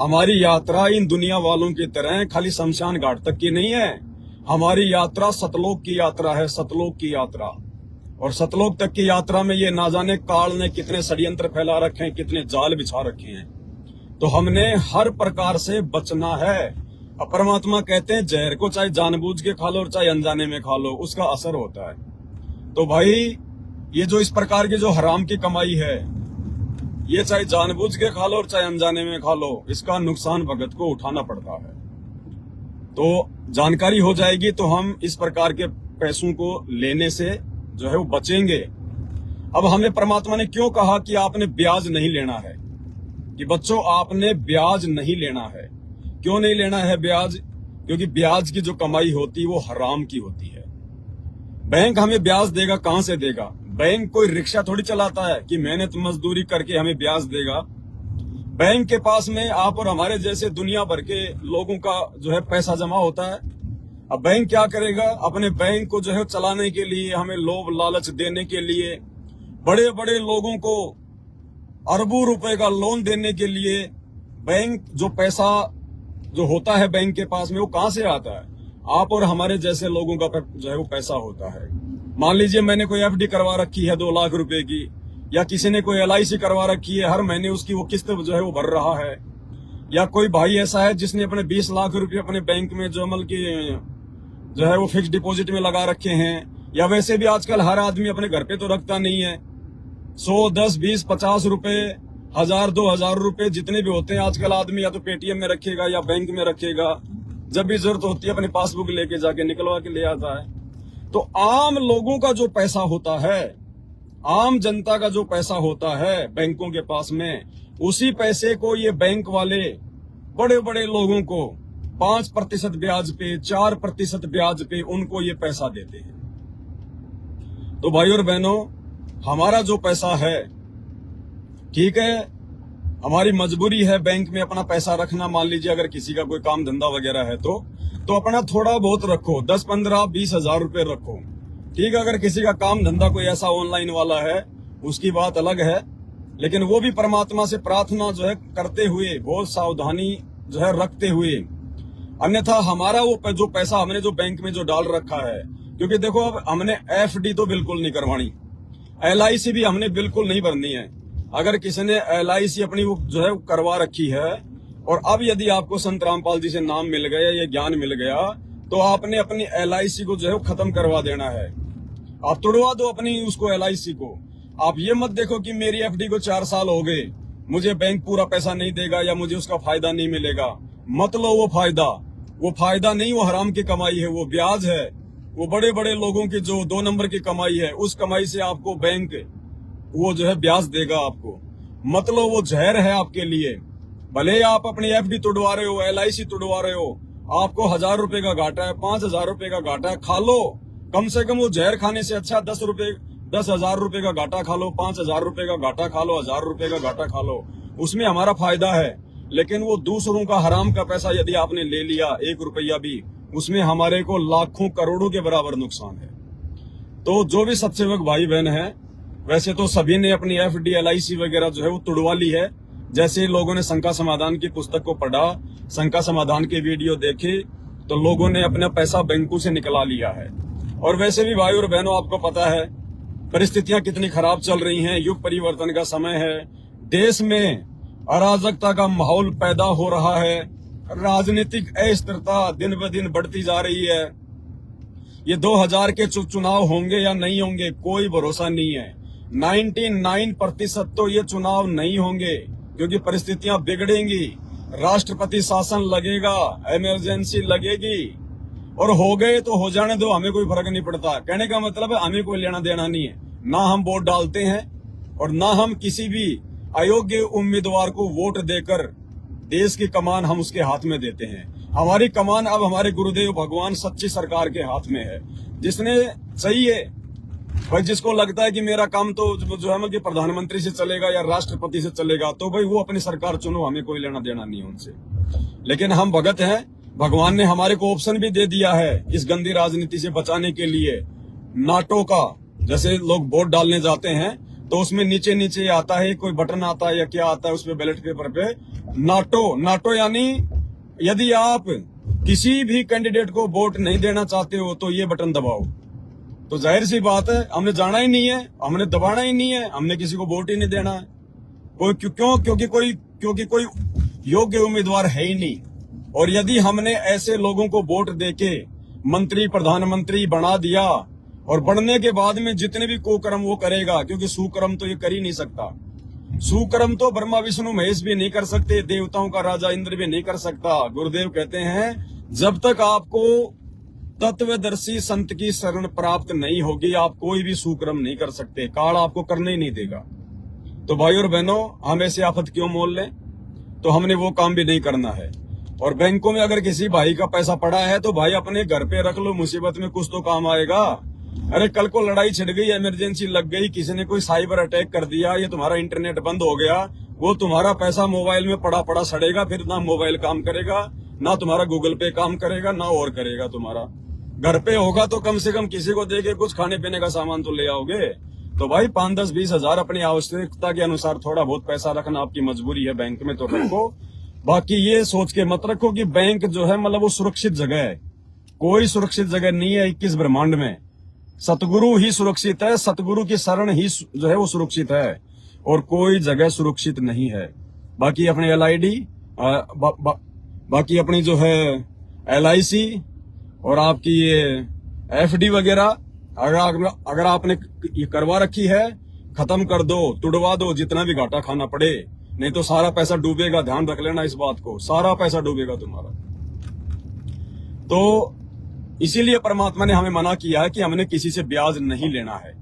हमारी यात्रा इन दुनिया वालों की तरह खाली शमशान घाट तक की नहीं है। हमारी यात्रा सतलोक की यात्रा है, सतलोक की यात्रा। और सतलोक तक की यात्रा में ये ना जाने काल ने कितने षड्यंत्र फैला रखे हैं, कितने जाल बिछा रखे हैं। तो हमने हर प्रकार से बचना है। अब परमात्मा कहते हैं जहर को चाहे जानबूझ के खा लो और चाहे अनजाने में खा लो, उसका असर होता है। तो भाई ये जो इस प्रकार की जो हराम की कमाई है, ये चाहे जानबूझ के खा लो और चाहे अनजाने में खा लो, इसका नुकसान भगत को उठाना पड़ता है। तो जानकारी हो जाएगी तो हम इस प्रकार के पैसों को लेने से जो है वो बचेंगे। अब हमें परमात्मा ने क्यों कहा कि आपने ब्याज नहीं लेना है, कि बच्चों आपने ब्याज नहीं लेना है। क्यों नहीं लेना है ब्याज? क्योंकि ब्याज की जो कमाई होती है वो हराम की होती है। बैंक हमें ब्याज देगा, कहां से देगा? बैंक कोई रिक्शा थोड़ी चलाता है कि मेहनत मजदूरी करके हमें ब्याज देगा। बैंक के पास में आप और हमारे जैसे दुनिया भर के लोगों का जो है पैसा जमा होता है। अब बैंक क्या करेगा? अपने बैंक को जो है चलाने के लिए, हमें लोभ लालच देने के लिए, बड़े बड़े लोगों को अरबों रुपए का लोन देने के लिए बैंक जो पैसा जो होता है बैंक के पास में, वो कहां से आता है? आप और हमारे जैसे लोगों का जो है वो पैसा होता है। मान लीजिए मैंने कोई एफडी करवा रखी है 2 लाख रुपए की, या किसी ने कोई LIC करवा रखी है, हर महीने उसकी वो किस्त जो है वो भर रहा है। या कोई भाई ऐसा है जिसने अपने 20 लाख रुपए अपने बैंक में जो अमल की जो है वो फिक्स डिपॉजिट में लगा रखे हैं। या वैसे भी आजकल हर आदमी अपने घर पे तो रखता नहीं है। 100, 10, 20, 50 रुपए, 1000, 2000 रुपए जितने भी होते हैं आजकल आदमी या तो पेटीएम में रखेगा या बैंक में रखेगा। जब भी जरूरत होती है अपनी पासबुक लेके जाके निकलवा के ले आता है। तो आम लोगों का जो पैसा होता है, आम जनता का जो पैसा होता है बैंकों के पास में, उसी पैसे को ये बैंक वाले बड़े बड़े लोगों को 5% ब्याज पे, 4% ब्याज पे उनको ये पैसा देते हैं। तो भाई और बहनों, हमारा जो पैसा है, ठीक है, हमारी मजबूरी है बैंक में अपना पैसा रखना। मान लीजिए अगर किसी का कोई काम धंधा वगैरह है तो अपना थोड़ा बहुत रखो, 10, 15, 20 हजार रुपए रखो। ठीक है, अगर किसी का काम धंधा कोई ऐसा ऑनलाइन वाला है उसकी बात अलग है, लेकिन वो भी परमात्मा से प्रार्थना जो है करते हुए, बहुत सावधानी जो है रखते हुए। अन्यथा हमारा वो जो पैसा हमने जो बैंक में जो डाल रखा है, क्योंकि देखो अब हमने FD तो बिल्कुल नहीं करवानी, LIC भी हमने बिल्कुल नहीं भरनी है। अगर किसी ने LIC अपनी वो जो है करवा रखी है, और अब यदि आपको संत रामपाल जी से नाम मिल गया, ये ज्ञान मिल गया, तो आपने अपनी LIC को जो है खत्म करवा देना है। आप तोड़वा दो अपनी उसको LIC को। आप ये मत देखो कि मेरी FD को 4 साल हो गए, मुझे बैंक पूरा पैसा नहीं देगा या मुझे उसका फायदा नहीं मिलेगा। मत लो वो फायदा नहीं, वो हराम की कमाई है, वो ब्याज है, वो बड़े बड़े लोगों की जो 2 नंबर की कमाई है, उस कमाई से आपको बैंक वो जो है ब्याज देगा आपको। मतलब वो जहर है आपके लिए। भले आप अपनी FD तोड़वा रहे हो, LIC तोड़वा रहे हो, आपको 1000 रुपए का घाटा है, 5000 रुपए का घाटा है, खा लो। कम से कम वो जहर खाने से अच्छा 10,000 रुपए का घाटा खा लो, 5000 रुपए का घाटा खा लो, 1000 रुपए का घाटा खा लो, उसमें हमारा फायदा है। लेकिन वो दूसरों का हराम का पैसा यदि आपने ले लिया 1 रुपया भी, उसमें हमारे को लाखों करोड़ों के बराबर नुकसान है। तो जो भी सत्सेवक भाई बहन है, वैसे तो सभी ने अपनी FD LIC वगैरह जो है वो तुड़वा ली है। जैसे ही लोगों ने शंका समाधान की पुस्तक को पढ़ा, शंका समाधान के वीडियो देखे, तो लोगों ने अपना पैसा बैंकों से निकला लिया है। और वैसे भी भाई और बहनों, आपको पता है परिस्थितियां कितनी खराब चल रही हैं, युग परिवर्तन का समय है, देश में अराजकता का माहौल पैदा हो रहा है, राजनीतिक अस्थिरता दिन ब दिन बढ़ती जा रही है। ये 2000 के चुनाव होंगे या नहीं होंगे, कोई भरोसा नहीं है। 99% तो ये चुनाव नहीं होंगे, क्योंकि परिस्थितियां बिगड़ेंगी, राष्ट्रपति शासन लगेगा, इमरजेंसी लगेगी, और हो गए तो हो जाने दो, हमें कोई फर्क नहीं पड़ता। कहने का मतलब है हमें कोई लेना देना नहीं है। ना हम वोट डालते हैं और ना हम किसी भी अयोग्य उम्मीदवार को वोट देकर देश की कमान हम उसके हाथ में देते हैं। हमारी कमान अब हमारे गुरुदेव भगवान सच्ची सरकार के हाथ में है। जिसने चाहिए भाई जिसको लगता है कि मेरा काम तो जो है कि प्रधानमंत्री से चलेगा या राष्ट्रपति से चलेगा, तो भाई वो अपनी सरकार चुनो, हमें कोई लेना देना नहीं है उनसे। लेकिन हम भगत हैं, भगवान ने हमारे को ऑप्शन भी दे दिया है इस गंदी राजनीति से बचाने के लिए। नाटो का, जैसे लोग वोट डालने जाते हैं तो उसमें नीचे नीचे आता है, कोई बटन आता है या क्या आता है उसमें बैलेट पेपर पे नाटो यानी यदि आप किसी भी कैंडिडेट को वोट नहीं देना चाहते हो तो ये बटन दबाओ। तो जाहिर सी बात है हमने जाना ही नहीं है, हमने दबाना ही नहीं है, हमने किसी को वोट ही नहीं देना है। क्योंकि कोई योग्य उम्मीदवार है ही नहीं। और यदि हमने ऐसे लोगों को वोट देके मंत्री प्रधानमंत्री बना दिया और बनने के बाद में जितने भी कुकर्म वो करेगा, क्योंकि सुकर्म तो ये कर ही नहीं सकता। सुकर्म तो ब्रह्मा विष्णु महेश भी नहीं कर सकते, देवताओं का राजा इंद्र भी नहीं कर सकता। गुरुदेव कहते हैं जब तक आपको तत्वदर्शी संत की शरण प्राप्त नहीं होगी आप कोई भी सुकर्म नहीं कर सकते, काल आपको करने ही नहीं देगा। तो भाई और बहनों, हम ऐसे आफत क्यों मोल लें? तो हमने वो काम भी नहीं करना है। और बैंकों में अगर किसी भाई का पैसा पड़ा है तो भाई अपने घर पे रख लो, मुसीबत में कुछ तो काम आएगा। अरे कल को लड़ाई छिड़ गई, इमरजेंसी लग गई, किसी ने कोई साइबर अटैक कर दिया, ये तुम्हारा इंटरनेट बंद हो गया, वो तुम्हारा पैसा मोबाइल में पड़ा पड़ा सड़ेगा, फिर ना मोबाइल काम करेगा, ना तुम्हारा गूगल पे काम करेगा, ना और करेगा। तुम्हारा घर पे होगा तो कम से कम किसी को देके कुछ खाने पीने का सामान तो ले आओगे। तो भाई 5, 10, 20 हजार अपनी आवश्यकता के अनुसार थोड़ा बहुत पैसा रखना आपकी मजबूरी है, बैंक में तो रखो। बाकी ये सोच के मत रखो कि बैंक जो है मतलब वो सुरक्षित जगह है। कोई सुरक्षित जगह नहीं है 21 ब्रह्मांड में। सतगुरु ही सुरक्षित है, सतगुरु की शरण ही जो है वो सुरक्षित है, और कोई जगह सुरक्षित नहीं है। बाकी अपने LID बाकी अपनी जो है LIC और आपकी ये FD वगैरह अगर आपने ये करवा रखी है, खत्म कर दो, तुड़वा दो, जितना भी घाटा खाना पड़े, नहीं तो सारा पैसा डूबेगा। ध्यान रख लेना इस बात को, सारा पैसा डूबेगा तुम्हारा। तो इसीलिए परमात्मा ने हमें मना किया है कि हमने किसी से ब्याज नहीं लेना है।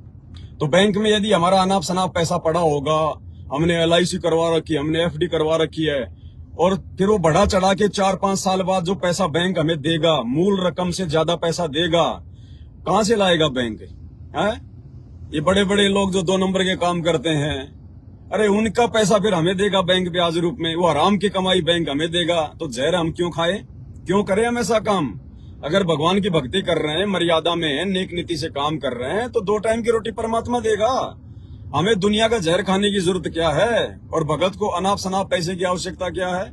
तो बैंक में यदि हमारा अनाप शनाप पैसा पड़ा होगा, हमने LIC करवा रखी है, हमने FD करवा रखी है, और फिर वो बढ़ा चढ़ा के 4-5 साल बाद जो पैसा बैंक हमें देगा, मूल रकम से ज्यादा पैसा देगा, कहां से लाएगा बैंक है? ये बड़े बड़े लोग जो 2 नंबर के काम करते हैं, अरे उनका पैसा फिर हमें देगा बैंक ब्याज रूप में, वो हराम की कमाई बैंक हमें देगा। तो जहर हम क्यों खाए, क्यों करें हमेशा काम? अगर भगवान की भक्ति कर रहे हैं, मर्यादा में है, नेक नीति से काम कर रहे हैं, तो 2 टाइम की रोटी परमात्मा देगा। हमें दुनिया का जहर खाने की जरूरत क्या है? और भगत को अनाप शनाप पैसे की आवश्यकता क्या है?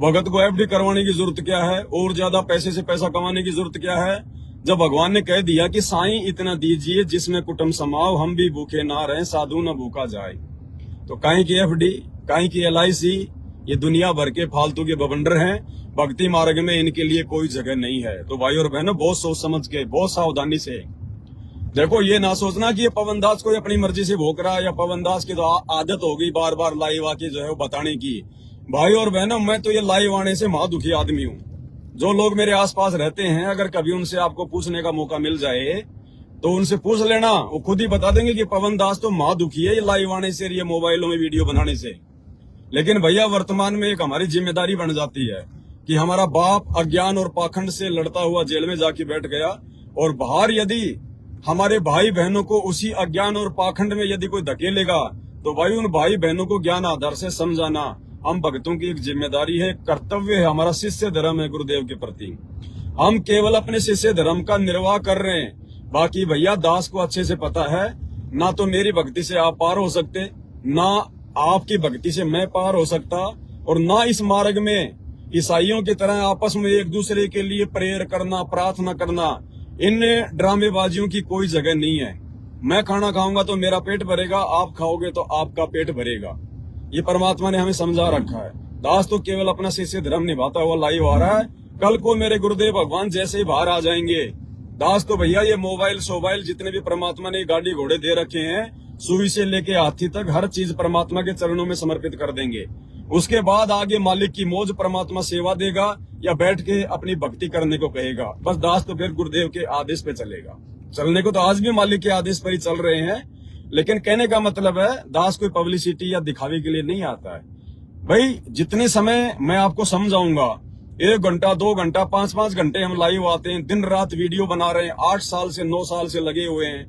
भगत को FD करवाने की जरूरत क्या है? और ज्यादा पैसे से पैसा कमाने की जरूरत क्या है? जब भगवान ने कह दिया कि साईं इतना दीजिए जिसमें कुटुंब समाओ, हम भी भूखे ना रहें, साधु न भूखा जाए। तो काहे की FD, काहे की LIC, ये दुनिया भर के फालतू के बवंडर हैं। भक्ति मार्ग में इनके लिए कोई जगह नहीं है। तो भाई और बहनों, बहुत सोच समझ के, बहुत सावधानी से देखो। ये ना सोचना कि ये पवन दास कोई अपनी मर्जी से भोग रहा है, या पवन दास की तो आदत होगी बार बार लाइव आके जो है वो बताने की। भाई और बहनों, मैं तो ये लाइव आने से महादुखी आदमी हूँ। जो लोग मेरे आसपास रहते हैं, अगर कभी उनसे आपको पूछने का मौका मिल जाए तो उनसे पूछ लेना, वो खुद ही बता देंगे कि पवन दास तो महादुखी है ये लाइव आने से, ये मोबाइलों में वीडियो बनाने से। लेकिन भैया वर्तमान में एक हमारी जिम्मेदारी बन जाती है कि हमारा बाप अज्ञान और पाखंड से लड़ता हुआ जेल में जाके बैठ गया, और बाहर यदि हमारे भाई बहनों को उसी अज्ञान और पाखंड में यदि कोई धकेलेगा, तो भाई उन भाई बहनों को ज्ञान आधार से समझाना हम भक्तों की एक जिम्मेदारी है, कर्तव्य है, हमारा शिष्य धर्म है गुरुदेव के प्रति। हम केवल अपने शिष्य धर्म का निर्वाह कर रहे हैं। बाकी भैया दास को अच्छे से पता है, ना तो मेरी भक्ति से आप पार हो सकते, ना आपकी भक्ति से मैं पार हो सकता, और ना इस मार्ग में ईसाइयों की तरह आपस में एक दूसरे के लिए प्रेयर करना, प्रार्थना करना, इन ड्रामेबाजियों की कोई जगह नहीं है। मैं खाना खाऊंगा तो मेरा पेट भरेगा, आप खाओगे तो आपका पेट भरेगा। ये परमात्मा ने हमें समझा रखा है। दास तो केवल अपना शिष्य धर्म निभाता हुआ लाइव आ रहा है। कल को मेरे गुरुदेव भगवान जैसे ही बाहर आ जाएंगे, दास तो भैया ये मोबाइल सोबाइल जितने भी परमात्मा ने गाड़ी घोड़े दे रखे हैं, सुई से लेके हाथी तक हर चीज परमात्मा के चरणों में समर्पित कर देंगे। उसके बाद आगे मालिक की मौज, परमात्मा सेवा देगा या बैठ के अपनी भक्ति करने को कहेगा। बस दास तो फिर गुरुदेव के आदेश पे चलेगा। चलने को तो आज भी मालिक के आदेश पर ही चल रहे हैं, लेकिन कहने का मतलब है दास कोई पब्लिसिटी या दिखावे के लिए नहीं आता है। भाई जितने समय मैं आपको समझाऊंगा, 1 घंटा 2 घंटा 5-5 घंटे हम लाइव आते हैं, दिन रात वीडियो बना रहे हैं, 8 साल से 9 साल से लगे हुए हैं।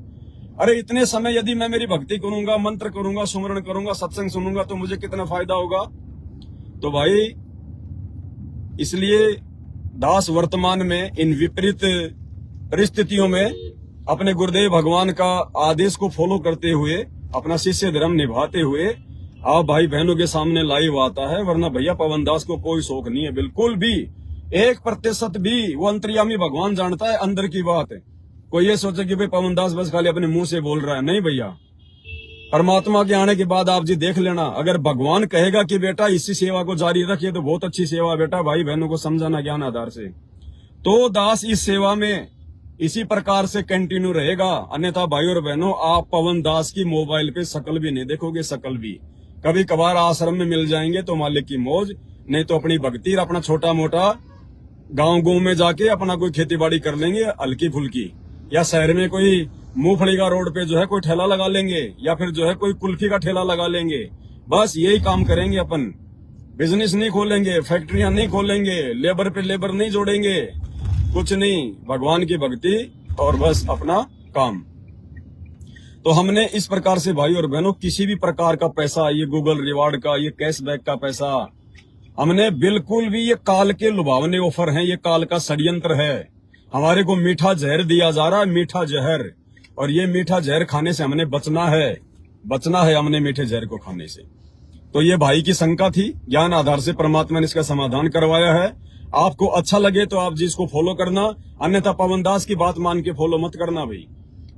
अरे इतने समय यदि मैं मेरी भक्ति करूंगा, मंत्र करूंगा, सुमरण करूंगा, सत्संग सुनूंगा तो मुझे कितना फायदा होगा। तो भाई इसलिए दास वर्तमान में इन विपरीत परिस्थितियों में अपने गुरुदेव भगवान का आदेश को फॉलो करते हुए, अपना शिष्य धर्म निभाते हुए आप भाई बहनों के सामने लाइव आता है। वरना भैया पवन दास को कोई शौक नहीं है, बिल्कुल भी 1% भी। वो अंतर्यामी भगवान जानता है अंदर की बात। कोई ये सोचे कि भाई पवन दास बस खाली अपने मुंह से बोल रहा है, नहीं भैया। परमात्मा के आने के बाद आप जी देख लेना, अगर भगवान कहेगा कि बेटा इसी सेवा को जारी रखिए तो बहुत अच्छी सेवा बेटा, भाई बहनों को समझाना ज्ञान आधार से, तो दास इस सेवा में इसी प्रकार से कंटिन्यू रहेगा। अन्यथा भाई और बहनों आप पवन दास की मोबाइल पे शकल भी नहीं देखोगे, शकल भी। कभी कभार आश्रम में मिल जाएंगे तो मालिक की मौज, नहीं तो अपनी भक्ति और अपना छोटा मोटा गांव में जाके अपना कोई खेती बाड़ी कर लेंगे हल्की फुल्की, या शहर में कोई मूंगफली का रोड पे जो है कोई ठेला लगा लेंगे, या फिर जो है कोई कुल्फी का ठेला लगा लेंगे। बस यही काम करेंगे अपन। बिजनेस नहीं खोलेंगे, फैक्ट्रियां नहीं खोलेंगे, लेबर पे लेबर नहीं जोड़ेंगे, कुछ नहीं, भगवान की भक्ति और बस अपना काम। तो हमने इस प्रकार से भाई और बहनों किसी भी प्रकार का पैसा, ये गूगल रिवार्ड का, ये कैशबैक का पैसा, हमने बिल्कुल भी, ये काल के लुभावने ऑफर हैं, ये काल का षड्यंत्र है। हमारे को मीठा जहर दिया जा रहा है, मीठा जहर, और ये मीठा जहर खाने से हमने बचना है हमने मीठे जहर को खाने से। तो ये भाई की शंका थी, ज्ञान आधार से परमात्मा ने इसका समाधान करवाया है। आपको अच्छा लगे तो आप जी इसको फॉलो करना, अन्यथा पवन दास की बात मान के फॉलो मत करना भाई।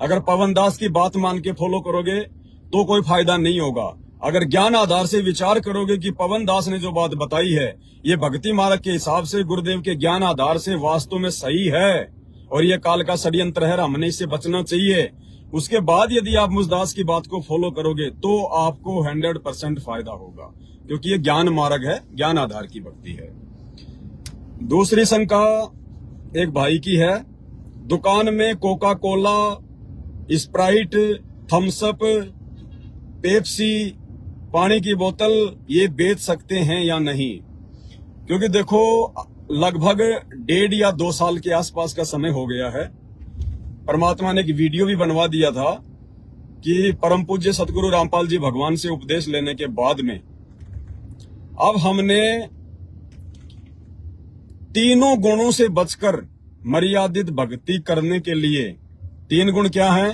अगर पवन दास की बात मान के फॉलो करोगे तो कोई फायदा नहीं होगा। अगर ज्ञान आधार से विचार करोगे कि पवन दास ने जो बात बताई है ये भक्ति मार्ग के हिसाब से, गुरुदेव के ज्ञान आधार से वास्तव में सही है और ये काल का षड्यंत्र है, हमने इससे बचना चाहिए, उसके बाद यदि आप मुझ दास की बात को फॉलो करोगे तो आपको 100% फायदा होगा, क्योंकि ये ज्ञान मार्ग है, ज्ञान आधार की भक्ति है। दूसरी शंका एक भाई की है, दुकान में Coca Cola, Sprite, Thums Up, Pepsi, पानी की बोतल ये बेच सकते हैं या नहीं? क्योंकि देखो लगभग 1.5 या 2 साल के आसपास का समय हो गया है। परमात्मा ने एक वीडियो भी बनवा दिया था कि परम पूज्य सतगुरु रामपाल जी भगवान से उपदेश लेने के बाद में अब हमने तीनों गुणों से बचकर मर्यादित भक्ति करने के लिए, 3 गुण क्या हैं?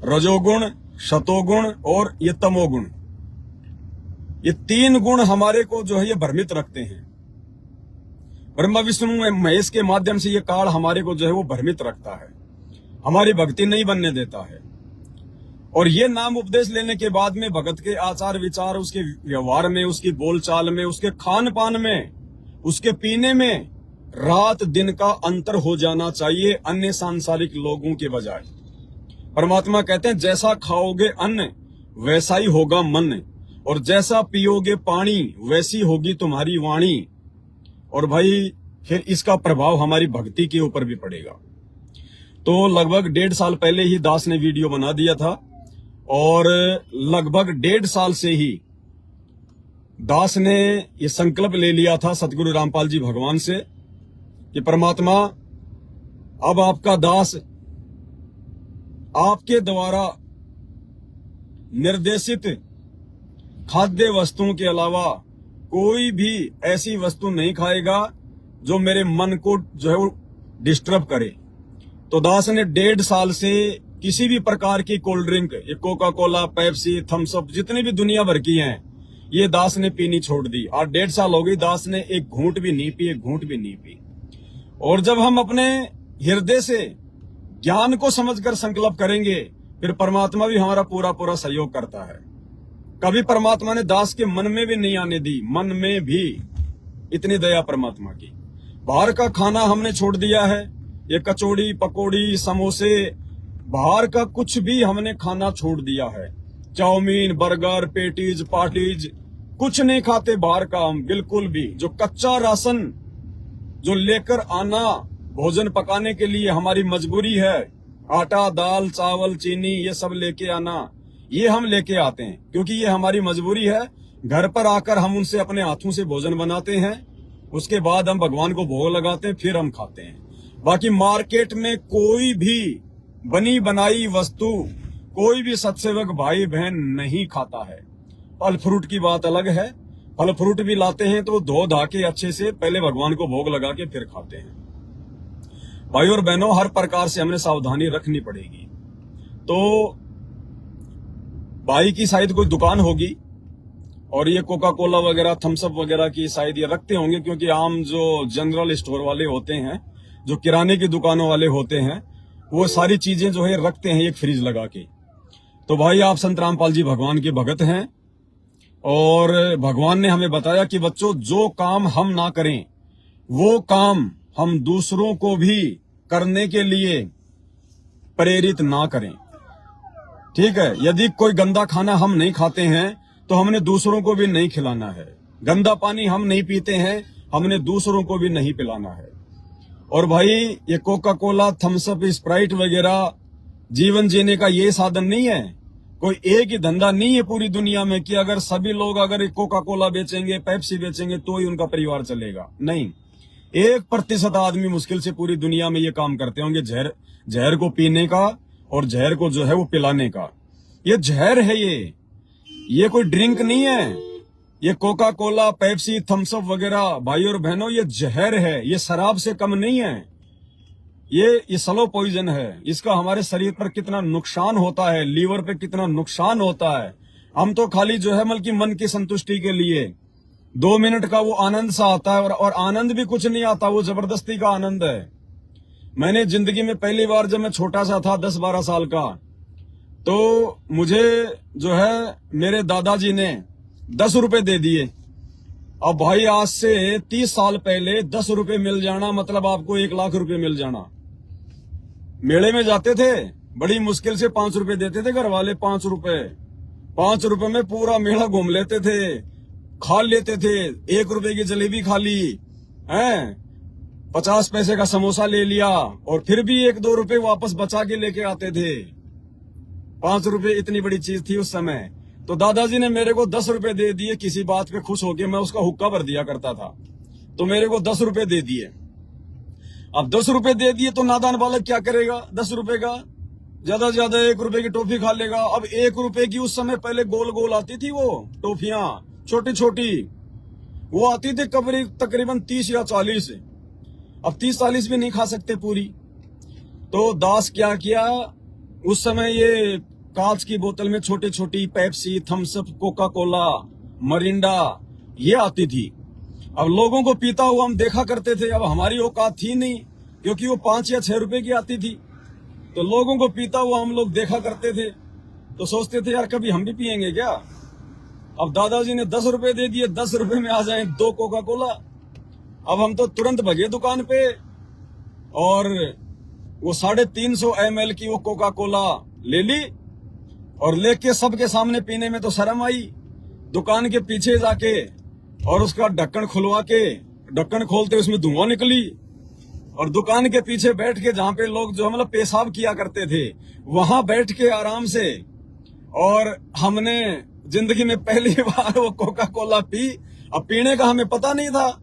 रजोगुण, शतोगुण और ये तमोगुण। ये 3 गुण हमारे को जो है ये भ्रमित रखते हैं। ब्रह्मा विष्णु महेश के माध्यम से ये काल हमारे को जो है वो भ्रमित रखता है, हमारी भक्ति नहीं बनने देता है। और ये नाम उपदेश लेने के बाद में भगत के आचार विचार, उसके व्यवहार में, उसकी बोलचाल में, उसके खान पान में, उसके पीने में रात दिन का अंतर हो जाना चाहिए अन्य सांसारिक लोगों के बजाय। परमात्मा कहते हैं जैसा खाओगे अन्न वैसा ही होगा मन, और जैसा पियोगे पानी वैसी होगी तुम्हारी वाणी। और भाई फिर इसका प्रभाव हमारी भक्ति के ऊपर भी पड़ेगा। तो लगभग 1.5 साल पहले ही दास ने वीडियो बना दिया था, और लगभग 1.5 साल से ही दास ने ये संकल्प ले लिया था सतगुरु रामपाल जी भगवान से कि परमात्मा अब आपका दास आपके द्वारा निर्देशित खाद्य वस्तुओं के अलावा कोई भी ऐसी वस्तु नहीं खाएगा जो मेरे मन को जो है वो डिस्टर्ब करे। तो दास ने 1.5 साल से किसी भी प्रकार की कोल्ड ड्रिंक, ये Coca Cola, Pepsi, Thums Up, जितनी भी दुनिया भर की हैं, ये दास ने पीनी छोड़ दी। आज 1.5 साल हो गई, दास ने एक घूंट भी नहीं पी, एक घूंट भी नहीं पी। और जब हम अपने हृदय से ज्ञान को समझकर संकल्प करेंगे फिर परमात्मा भी हमारा पूरा पूरा सहयोग करता है। कभी परमात्मा ने दास के मन में भी नहीं आने दी, मन में भी, इतनी दया परमात्मा की। बाहर का खाना हमने छोड़ दिया है, ये कचौड़ी, पकौड़ी, समोसे, बाहर का कुछ भी हमने खाना छोड़ दिया है। चाउमीन, बर्गर, पेटीज, पार्टीज कुछ नहीं खाते बाहर का हम, बिल्कुल भी। जो कच्चा राशन जो लेकर आना भोजन पकाने के लिए हमारी मजबूरी है, आटा, दाल, चावल, चीनी, ये सब लेके आना, ये हम लेके आते हैं क्योंकि ये हमारी मजबूरी है। घर पर आकर हम उनसे अपने हाथों से भोजन बनाते हैं, उसके बाद हम भगवान को भोग लगाते हैं, फिर हम खाते हैं। बाकी मार्केट में कोई भी बनी बनाई वस्तु कोई भी सत्सेवक भाई बहन नहीं खाता है। फल फ्रूट की बात अलग है, फल फ्रूट भी लाते हैं तो धो धा के अच्छे से पहले भगवान को भोग लगा के फिर खाते हैं। भाई और बहनों, हर प्रकार से हमें सावधानी रखनी पड़ेगी। तो भाई की शायद कोई दुकान होगी और ये कोका कोला वगैरह थम्सअप वगैरह की शायद ये रखते होंगे, क्योंकि आम जो जनरल स्टोर वाले होते हैं, जो किराने की दुकानों वाले होते हैं, वो सारी चीजें जो है रखते हैं एक फ्रिज लगा के। तो भाई आप संत रामपाल जी भगवान के भगत हैं और भगवान ने हमें बताया कि बच्चों, जो काम हम ना करें वो काम हम दूसरों को भी करने के लिए प्रेरित ना करें। ठीक है, यदि कोई गंदा खाना हम नहीं खाते हैं तो हमने दूसरों को भी नहीं खिलाना है। गंदा पानी हम नहीं पीते हैं, हमने दूसरों को भी नहीं पिलाना है। और भाई ये कोका कोला थम्सअप स्प्राइट वगैरह जीवन जीने का ये साधन नहीं है। कोई एक ही धंधा नहीं है पूरी दुनिया में कि अगर सभी लोग अगर कोका कोला बेचेंगे, पेप्सी बेचेंगे तो ही उनका परिवार चलेगा। नहीं, 1% आदमी मुश्किल से पूरी दुनिया में ये काम करते होंगे, जहर को पीने का और जहर को जो है वो पिलाने का। ये जहर है, ये कोई ड्रिंक नहीं है। ये कोका कोला पेप्सी थम्सअप वगैरह भाई और बहनों ये जहर है, ये शराब से कम नहीं है। ये स्लो पॉइजन है। इसका हमारे शरीर पर कितना नुकसान होता है, लीवर पे कितना नुकसान होता है। हम तो खाली जो है बल्कि मन की संतुष्टि के लिए 2 मिनट का वो आनंद सा आता है, और आनंद भी कुछ नहीं आता, वो जबरदस्ती का आनंद है। मैंने जिंदगी में पहली बार जब मैं छोटा सा था 10-12 साल का, तो मुझे जो है मेरे दादाजी ने 10 रुपए दे दिए। अब भाई आज से 30 साल पहले 10 रुपए मिल जाना मतलब आपको 1 लाख रुपए मिल जाना। मेले में जाते थे, बड़ी मुश्किल से 5 रुपए देते थे घर वाले, 5 रुपए में पूरा मेला घूम लेते थे, खा लेते थे। 1 रुपए की जलेबी खा ली है, 50 पैसे का समोसा ले लिया, और फिर भी 1-2 रुपए वापस बचा के लेके आते थे। 5 रुपए इतनी बड़ी चीज थी उस समय। तो दादाजी ने मेरे को 10 रुपए दे दिए, किसी बात पे खुश होके मैं उसका हुक्का भर दिया करता था, तो मेरे को 10 रुपए दे दिए। अब 10 रुपए दे दिए तो नादान बालक क्या करेगा? 10 रुपए का ज्यादा से ज्यादा 1 रुपए की टॉफी खा लेगा। अब 1 रुपए की उस समय पहले गोल गोल आती थी वो टॉफियां, छोटी छोटी, वो आती थी तकरीबन 30 या 40। अब 30-40 भी नहीं खा सकते पूरी। तो दास क्या किया, उस समय ये कांच की बोतल में छोटी छोटी Pepsi, Thums Up, Coca Cola, Mirinda ये आती थी। अब लोगों को पीता हुआ हम देखा करते थे। अब हमारी औकात थी नहीं, क्योंकि वो 5 या 6 रुपए की आती थी। तो लोगों को पीता हुआ हम लोग देखा करते थे, तो सोचते थे यार कभी हम भी पियेंगे क्या। अब दादाजी ने 10 रुपए दे दिए, 10 रुपए में आ जाए 2 कोका कोला। अब हम तो तुरंत भगे दुकान पे, और वो 350 ml की वो कोका कोला ले ली, और लेके सबके सामने पीने में तो शर्म आई। दुकान के पीछे जाके और उसका ढक्कन खुलवा के, ढक्कन खोलते उसमें धुआं निकली, और दुकान के पीछे बैठ के जहां पे लोग जो मतलब पेशाब किया करते थे, वहां बैठ के आराम से, और हमने जिंदगी में पहली बार वो कोका कोला पी। अब पीने का हमें पता नहीं था,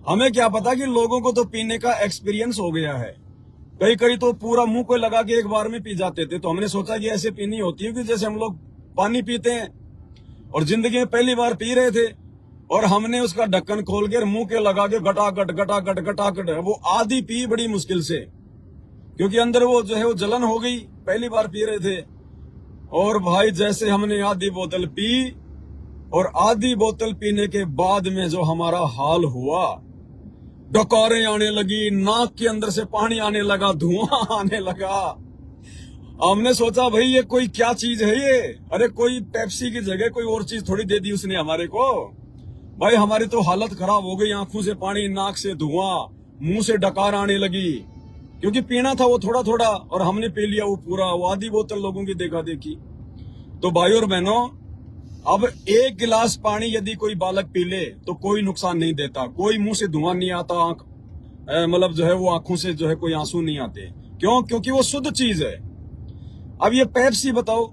हमें क्या पता कि लोगों को तो पीने का एक्सपीरियंस हो गया है। कई तो पूरा मुंह को लगा के एक बार में पी जाते थे। तो हमने सोचा कि ऐसे पीनी होती है कि जैसे हम लोग पानी पीते हैं, और जिंदगी में पहली बार पी रहे थे, और हमने उसका ढक्कन खोल के मुंह के लगा के गटागट वो आधी पी बड़ी मुश्किल से, क्योंकि अंदर वो जो है वो जलन हो गई, पहली बार पी रहे थे। और भाई जैसे हमने आधी बोतल पी, और आधी बोतल पीने के बाद में जो हमारा हाल हुआ, डकारें आने लगी, नाक के अंदर से पानी आने लगा, धुआं आने लगा। हमने सोचा भाई ये कोई क्या चीज है ये, अरे कोई पेप्सी की जगह कोई और चीज थोड़ी दे दी उसने हमारे को। भाई हमारी तो हालत खराब हो गई, आंखों से पानी, नाक से धुआं, मुंह से डकार आने लगी, क्योंकि पीना था वो थोड़ा थोड़ा, और हमने पी लिया वो पूरा, वो आधी बोतल लोगों की देखा देखी। तो भाई और बहनों, अब 1 गिलास पानी यदि कोई बालक पी ले तो कोई नुकसान नहीं देता, कोई मुंह से धुआं नहीं आता, मतलब जो है वो आंखों से जो है कोई आंसू नहीं आते। क्यों? क्योंकि वो शुद्ध चीज है। अब ये पेप्सी बताओ,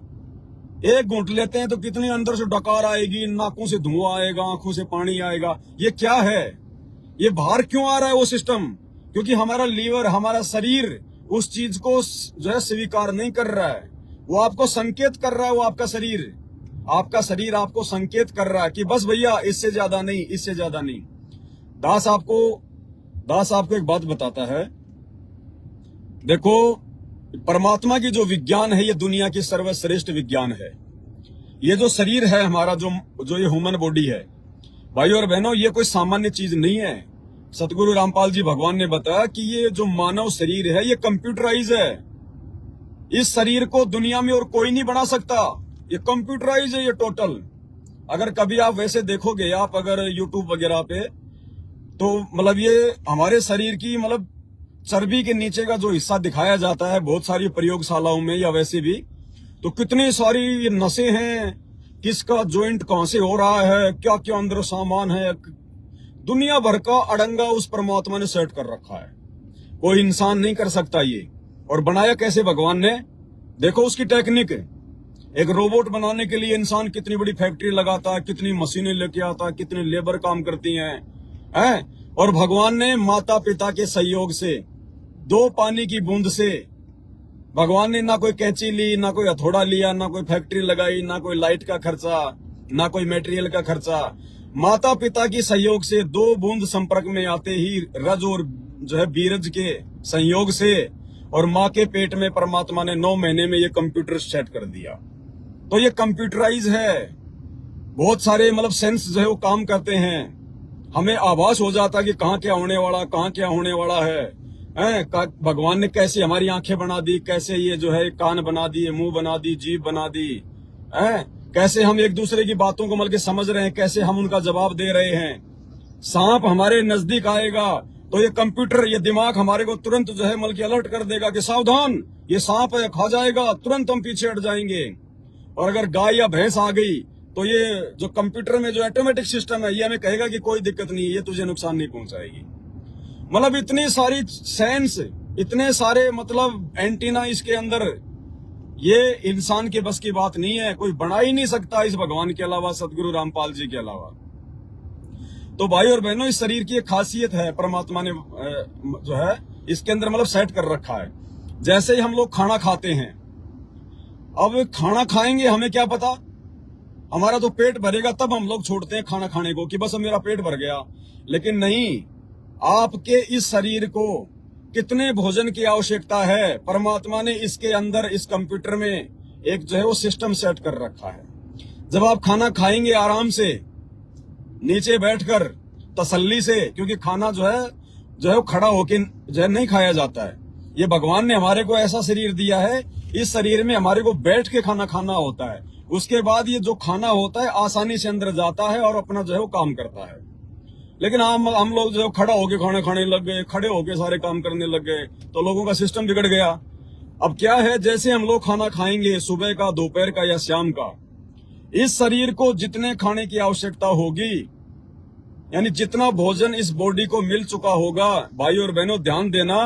1 घूंट लेते हैं तो कितनी अंदर से डकार आएगी, नाकों से धुआं आएगा, आंखों से पानी आएगा। ये क्या है? ये बाहर क्यों आ रहा है वो सिस्टम? क्योंकि हमारा लीवर, हमारा शरीर उस चीज को जो है स्वीकार नहीं कर रहा है। वो आपको संकेत कर रहा है, वो आपका शरीर आपको संकेत कर रहा है कि बस भैया इससे ज्यादा नहीं, इससे ज्यादा नहीं। दास आपको एक बात बताता है। देखो, परमात्मा की जो विज्ञान है ये दुनिया की सर्वश्रेष्ठ विज्ञान है। ये जो शरीर है हमारा, जो ये ह्यूमन बॉडी है, भाइयों और बहनों, ये कोई सामान्य चीज नहीं है। सतगुरु रामपाल जी भगवान ने बताया कि ये जो मानव शरीर है ये कंप्यूटराइज है। इस शरीर को दुनिया में और कोई नहीं बना सकता। ये कंप्यूटराइज है, ये टोटल। अगर कभी आप वैसे देखोगे, आप अगर यूट्यूब वगैरह पे, तो मतलब ये हमारे शरीर की मतलब चर्बी के नीचे का जो हिस्सा दिखाया जाता है बहुत सारी प्रयोगशालाओं में या वैसे भी, तो कितनी सारी नसें हैं, किसका जॉइंट कहां से हो रहा है, क्या क्या अंदर सामान है, दुनिया भर का अड़ंगा उस परमात्मा ने सेट कर रखा है। कोई इंसान नहीं कर सकता ये। और बनाया कैसे भगवान ने? देखो उसकी टेक्निक। एक रोबोट बनाने के लिए इंसान कितनी बड़ी फैक्ट्री लगाता है, कितनी मशीनें लेके आता है, कितनी लेबर काम करती हैं। और भगवान ने माता पिता के सहयोग से, 2 पानी की बूंद से, भगवान ने ना कोई कैंची ली, ना कोई हथौड़ा लिया, ना कोई फैक्ट्री लगाई, ना कोई लाइट का खर्चा, ना कोई मटेरियल का खर्चा। माता पिता की सहयोग से 2 बूंद संपर्क में आते ही रज और जो है बीरज के संयोग से, और माँ के पेट में परमात्मा ने 9 महीने में ये कंप्यूटर सेट कर दिया। तो ये कंप्यूटराइज है। बहुत सारे मतलब सेंस जो है वो काम करते हैं। हमें आभास हो जाता है कि कहाँ क्या होने वाला, कहाँ क्या होने वाला है। भगवान ने कैसे हमारी आंखें बना दी, कैसे ये जो है कान बना दिए, मुंह बना दी, जीभ बना दी, कैसे हम एक दूसरे की बातों को मतलब के समझ रहे हैं, कैसे हम उनका जवाब दे रहे हैं। सांप हमारे नजदीक आएगा तो ये कंप्यूटर, ये दिमाग हमारे को तुरंत जो है मतलब अलर्ट कर देगा कि सावधान, ये सांप है, खा जाएगा। तुरंत हम पीछे हट जाएंगे। और अगर गाय या भैंस आ गई तो ये जो कंप्यूटर में जो ऑटोमेटिक सिस्टम है ये हमें कहेगा कि कोई दिक्कत नहीं है, ये तुझे नुकसान नहीं पहुंचाएगी। मतलब इतनी सारी सेंस, इतने सारे मतलब एंटीना इसके अंदर, ये इंसान के बस की बात नहीं है। कोई बना ही नहीं सकता इस भगवान के अलावा, सतगुरु रामपाल जी के अलावा। तो भाई और बहनों, इस शरीर की एक खासियत है, परमात्मा ने जो है इसके अंदर मतलब सेट कर रखा है। जैसे ही हम लोग खाना खाते हैं, अब खाना खाएंगे, हमें क्या पता, हमारा तो पेट भरेगा तब हम लोग छोड़ते हैं खाना खाने को कि बस अब मेरा पेट भर गया। लेकिन नहीं, आपके इस शरीर को कितने भोजन की आवश्यकता है, परमात्मा ने इसके अंदर इस कंप्यूटर में एक जो है वो सिस्टम सेट कर रखा है। जब आप खाना खाएंगे आराम से, नीचे बैठकर तसल्ली से, क्योंकि खाना जो है वो खड़ा होके जो है नहीं खाया जाता है। ये भगवान ने हमारे को ऐसा शरीर दिया है, इस शरीर में हमारे को बैठ के खाना खाना होता है। उसके बाद ये जो खाना होता है आसानी से अंदर जाता है और अपना जो है वो काम करता है। लेकिन हम लोग जो खड़ा होके खाना खाने लग गए, खड़े होके सारे काम करने लग गए, तो लोगों का सिस्टम बिगड़ गया। अब क्या है, जैसे हम लोग खाना खाएंगे सुबह का, दोपहर का या शाम का, इस शरीर को जितने खाने की आवश्यकता होगी, यानी जितना भोजन इस बॉडी को मिल चुका होगा, भाई और बहनों ध्यान देना,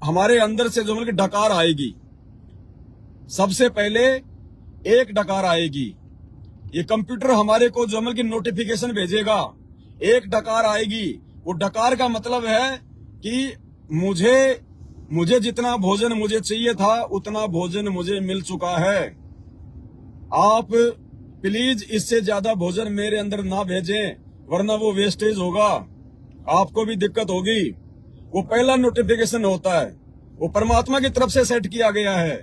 हमारे अंदर से जो मतलब डकार आएगी, सबसे पहले एक डकार आएगी। ये कंप्यूटर हमारे को जो मतलब की नोटिफिकेशन भेजेगा, एक डकार आएगी। वो डकार का मतलब है कि मुझे जितना भोजन मुझे चाहिए था उतना भोजन मुझे मिल चुका है। आप प्लीज इससे ज्यादा भोजन मेरे अंदर ना भेजें, वरना वो वेस्टेज होगा, आपको भी दिक्कत होगी। वो पहला नोटिफिकेशन होता है, वो परमात्मा की तरफ से सेट किया गया है।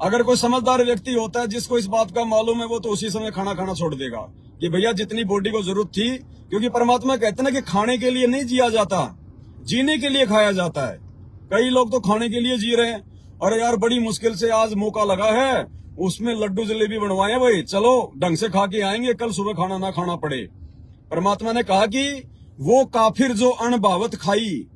अगर कोई समझदार व्यक्ति होता है जिसको इस बात का मालूम है, वो तो उसी समय खाना खाना छोड़ देगा कि भैया जितनी बॉडी को जरूरत थी, क्योंकि परमात्मा कहते ना कि खाने के लिए नहीं जिया जाता, जीने के लिए खाया जाता है। कई लोग तो खाने के लिए जी रहे हैं, अरे यार बड़ी मुश्किल से आज मौका लगा है, उसमें लड्डू जलेबी बनवाए भाई, चलो ढंग से खा के आएंगे, कल सुबह खाना ना खाना पड़े। परमात्मा ने कहा कि वो काफिर जो अनभावत खाई,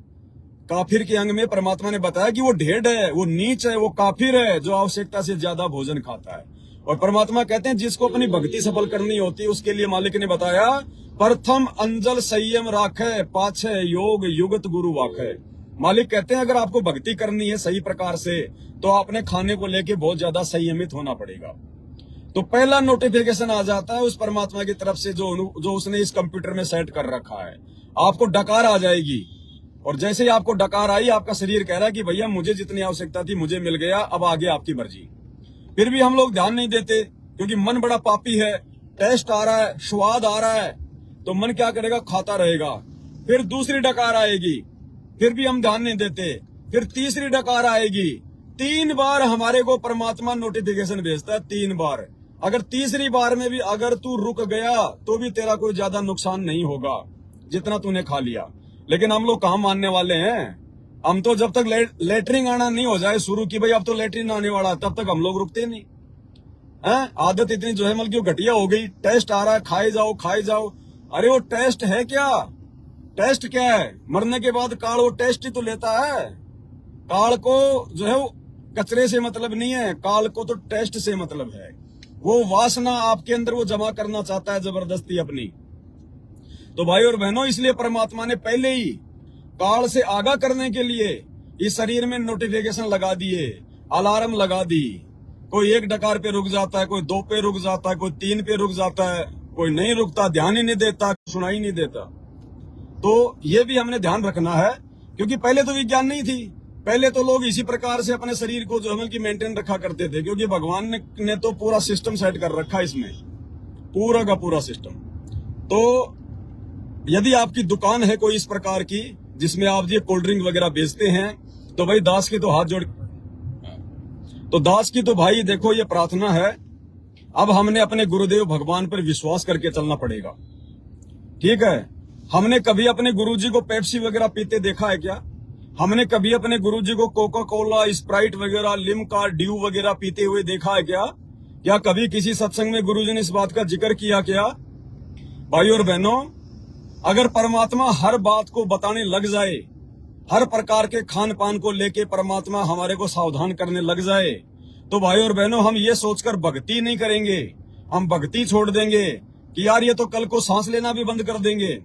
काफिर के अंग में परमात्मा ने बताया कि वो ढेड है, वो नीच है, वो काफिर है जो आवश्यकता से ज्यादा भोजन खाता है। और परमात्मा कहते हैं जिसको अपनी भक्ति सफल करनी होती है, उसके लिए मालिक ने बताया, प्रथम अंजल संयम राखे, पाछे योग युगत गुरु वाखे। मालिक कहते हैं अगर आपको भक्ति करनी है सही प्रकार से, तो आपने खाने को लेके बहुत ज्यादा संयमित होना पड़ेगा। तो पहला नोटिफिकेशन आ जाता है उस परमात्मा की तरफ से जो उसने इस कंप्यूटर में सेट कर रखा है। आपको डकार आ जाएगी और जैसे ही आपको डकार आई, आपका शरीर कह रहा है कि भैया मुझे जितनी आवश्यकता थी मुझे मिल गया, अब आगे आपकी मर्जी। फिर भी हम लोग ध्यान नहीं देते क्योंकि मन बड़ा पापी है। टेस्ट आ रहा है, स्वाद आ रहा है, तो मन क्या करेगा, खाता रहेगा। फिर दूसरी डकार आएगी, फिर भी हम ध्यान नहीं देते। फिर तीसरी डकार आएगी। 3 बार हमारे को परमात्मा नोटिफिकेशन भेजता है, 3 बार। अगर तीसरी बार में भी अगर तू रुक गया तो भी तेरा कोई ज्यादा नुकसान नहीं होगा जितना तूने खा लिया। लेकिन हम लोग कहाँ मानने वाले हैं। हम तो जब तक लेटरिन आना नहीं हो जाए शुरू की, भाई अब तो लेटरिन आने वाला, तब तक हम लोग रुकते नहीं हैं। आदत इतनी जो है मतलब घटिया हो गई। टेस्ट आ रहा है, खाए जाओ खाए जाओ। अरे वो टेस्ट है क्या? टेस्ट क्या है? मरने के बाद काल वो टेस्ट ही तो लेता है। काल को जो है वो कचरे से मतलब नहीं है, काल को तो टेस्ट से मतलब है। वो वासना आपके अंदर वो जमा करना चाहता है जबरदस्ती अपनी। तो भाई और बहनों, इसलिए परमात्मा ने पहले ही काल से आगाह करने के लिए इस शरीर में नोटिफिकेशन लगा दिए, अलार्म लगा दी। कोई 1 डकार पे रुक जाता है, कोई 2 पे रुक जाता है, कोई 3 पे रुक जाता है, कोई नहीं रुकता, ध्यान ही नहीं देता, सुनाई नहीं देता। तो ये भी हमने ध्यान रखना है क्योंकि पहले तो विज्ञान नहीं थी। पहले तो लोग इसी प्रकार से अपने शरीर को जो है कि मेंटेन रखा करते थे क्योंकि भगवान ने तो पूरा सिस्टम सेट कर रखा है इसमें, पूरा का पूरा सिस्टम। तो यदि आपकी दुकान है कोई इस प्रकार की जिसमें आप ये कोल्ड ड्रिंक वगैरह बेचते हैं, तो भाई दास की तो हाथ जोड़, तो दास की तो भाई देखो ये प्रार्थना है, अब हमने अपने गुरुदेव भगवान पर विश्वास करके चलना पड़ेगा। ठीक है, हमने कभी अपने गुरुजी को पेप्सी वगैरह पीते देखा है क्या? हमने कभी अपने गुरुजी को कोका कोला, स्प्राइट वगैरह, लिम्का, ड्यू वगैरह पीते हुए देखा है क्या? क्या कभी किसी सत्संग में गुरुजी ने इस बात का जिक्र किया क्या? भाई और बहनों, अगर परमात्मा हर बात को बताने लग जाए, हर प्रकार के खान पान को लेके परमात्मा हमारे को सावधान करने लग जाए, तो भाई और बहनों हम ये सोचकर भक्ति नहीं करेंगे, हम भक्ति छोड़ देंगे कि यार ये तो कल को सांस लेना भी बंद कर देंगे।